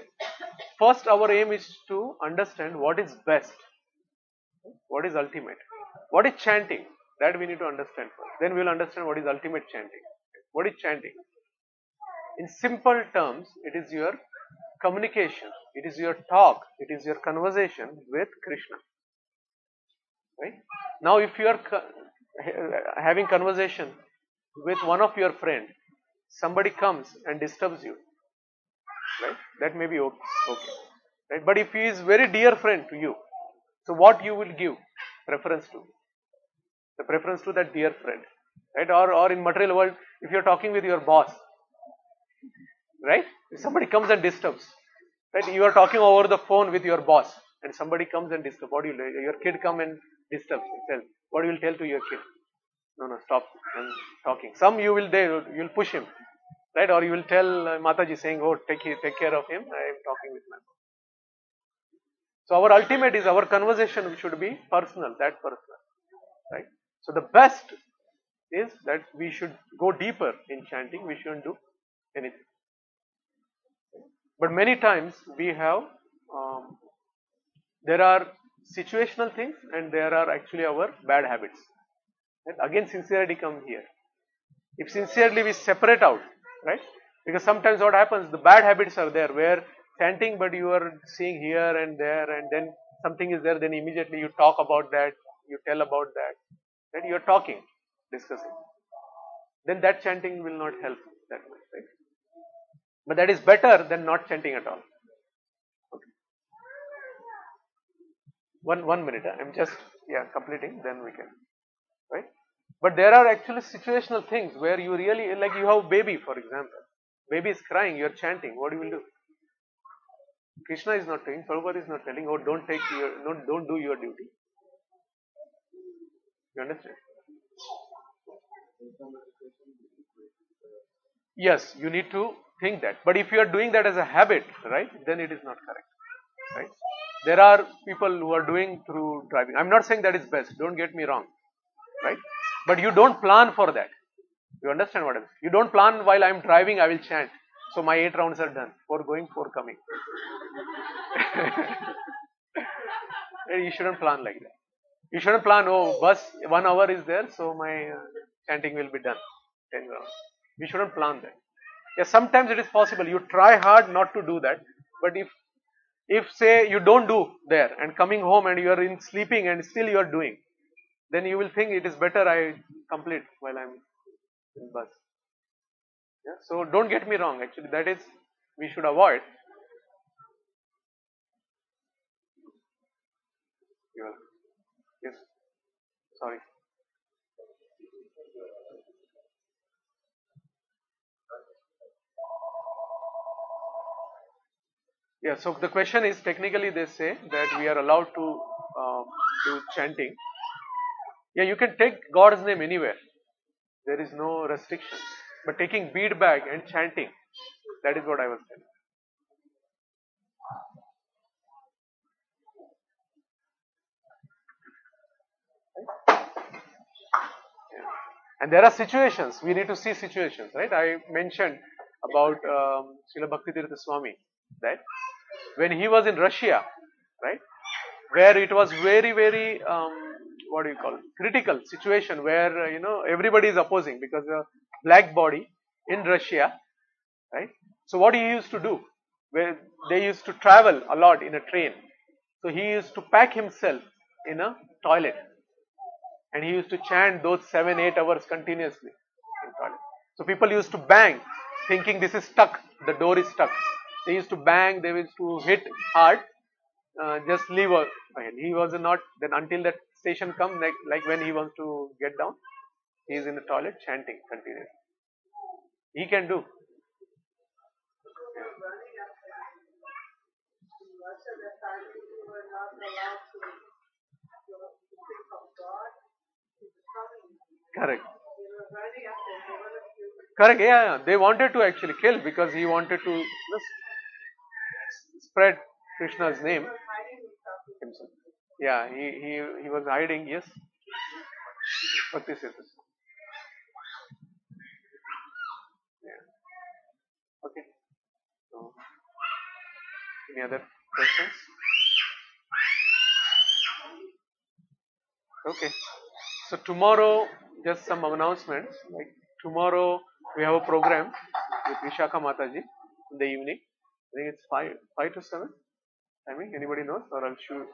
first our aim is to understand what is best, what is ultimate, what is chanting. That we need to understand first. Then we will understand what is ultimate chanting. What is chanting? In simple terms, it is your communication, it is your talk, it is your conversation with Krishna. Right? Now, if you are having conversation with one of your friend, somebody comes and disturbs you, right? That may be okay, right? But if he is very dear friend to you, so what you will give preference to? The preference to that dear friend, right? Or in material world, if you are talking with your boss, right? If somebody comes and disturbs, right? You are talking over the phone with your boss, and somebody comes and disturbs. What do you do? Your kid come and disturbs. Tell what you will tell to your kid. No, stop. I'm talking. Some you will you'll push him, right? Or you will tell Mataji saying, "Oh, take care of him. I am talking with my boss." So our ultimate is our conversation should be personal. That personal, right? So the best is that we should go deeper in chanting. We shouldn't do anything. But many times we have there are situational things and there are actually our bad habits. And again, sincerity comes here. If sincerely we separate out, right? Because sometimes what happens, the bad habits are there where chanting, but you are seeing here and there, and then something is there, then immediately you talk about that, you tell about that, right? You are talking, discussing. Then that chanting will not help that much, right? But that is better than not chanting at all. Okay. One minute. I'm just completing. Then we can, right? But there are actually situational things where you really like you have baby, for example. Baby is crying, you are chanting. What you will do? Krishna is not telling. Prabhupada is not telling. Oh, don't do your duty. You understand? Yes, you need to think that. But if you are doing that as a habit, right, then it is not correct. Right? There are people who are doing through driving. I'm not saying that is best. Don't get me wrong. Right? But you don't plan for that. You understand what I'm saying? You don't plan while I'm driving, I will chant. So my 8 rounds are done. 4 going, 4 coming. You shouldn't plan like that. You shouldn't plan, oh, bus 1 hour is there, so my chanting will be done. 10 rounds. You shouldn't plan that. Yes, sometimes it is possible. You try hard not to do that. But if say you don't do there and coming home and you are in sleeping and still you are doing, then you will think it is better I complete while I'm in bus. Yeah? So don't get me wrong. Actually, that is we should avoid. Yes. Sorry. Yeah, so the question is, technically they say that we are allowed to do chanting. Yeah, you can take God's name anywhere. There is no restriction. But taking bead bag and chanting, that is what I was telling. And there are situations, we need to see situations, right? I mentioned about Srila Bhaktitirtha Swami, that when he was in Russia, right, where it was very, very, what do you call it, critical situation where, everybody is opposing because the black body in Russia, right? So what he used to do, where they used to travel a lot in a train, so he used to pack himself in a toilet and he used to chant those 7-8 hours continuously in toilet. So people used to bang, thinking this is stuck, the door is stuck. They used to bang, they used to hit hard, just leave ahead. He was not, then until that station come, like when he wants to get down, he is in the toilet chanting continuously. He can do. Correct. Correct. Yeah, they wanted to actually kill because he wanted to spread Krishna's name himself. Yeah, he was hiding. Yes. Bhakti Siddha. Yeah. Okay. So, any other questions? Okay. So tomorrow, just some announcements. Like tomorrow, we have a program with Vishakha Mataji in the evening. I think it's 5 to 7. I mean, anybody knows, or I'll shoot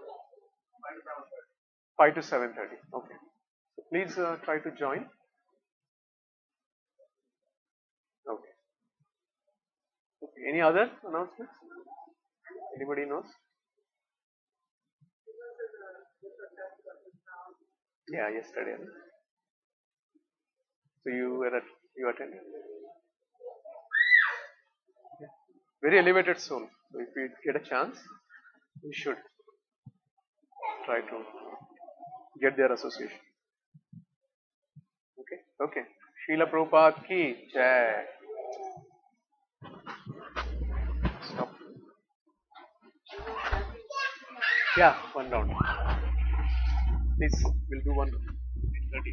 5 to 7:30. Okay. So please try to join. Okay. Okay. Any other announcements? Anybody knows? Yeah, yesterday. So you attended. Very elevated soul. So if we get a chance, we should try to get their association. Okay. Okay. Srila Prabhupada ki jai. Stop. Yeah, one round. Please, we'll do one. 30.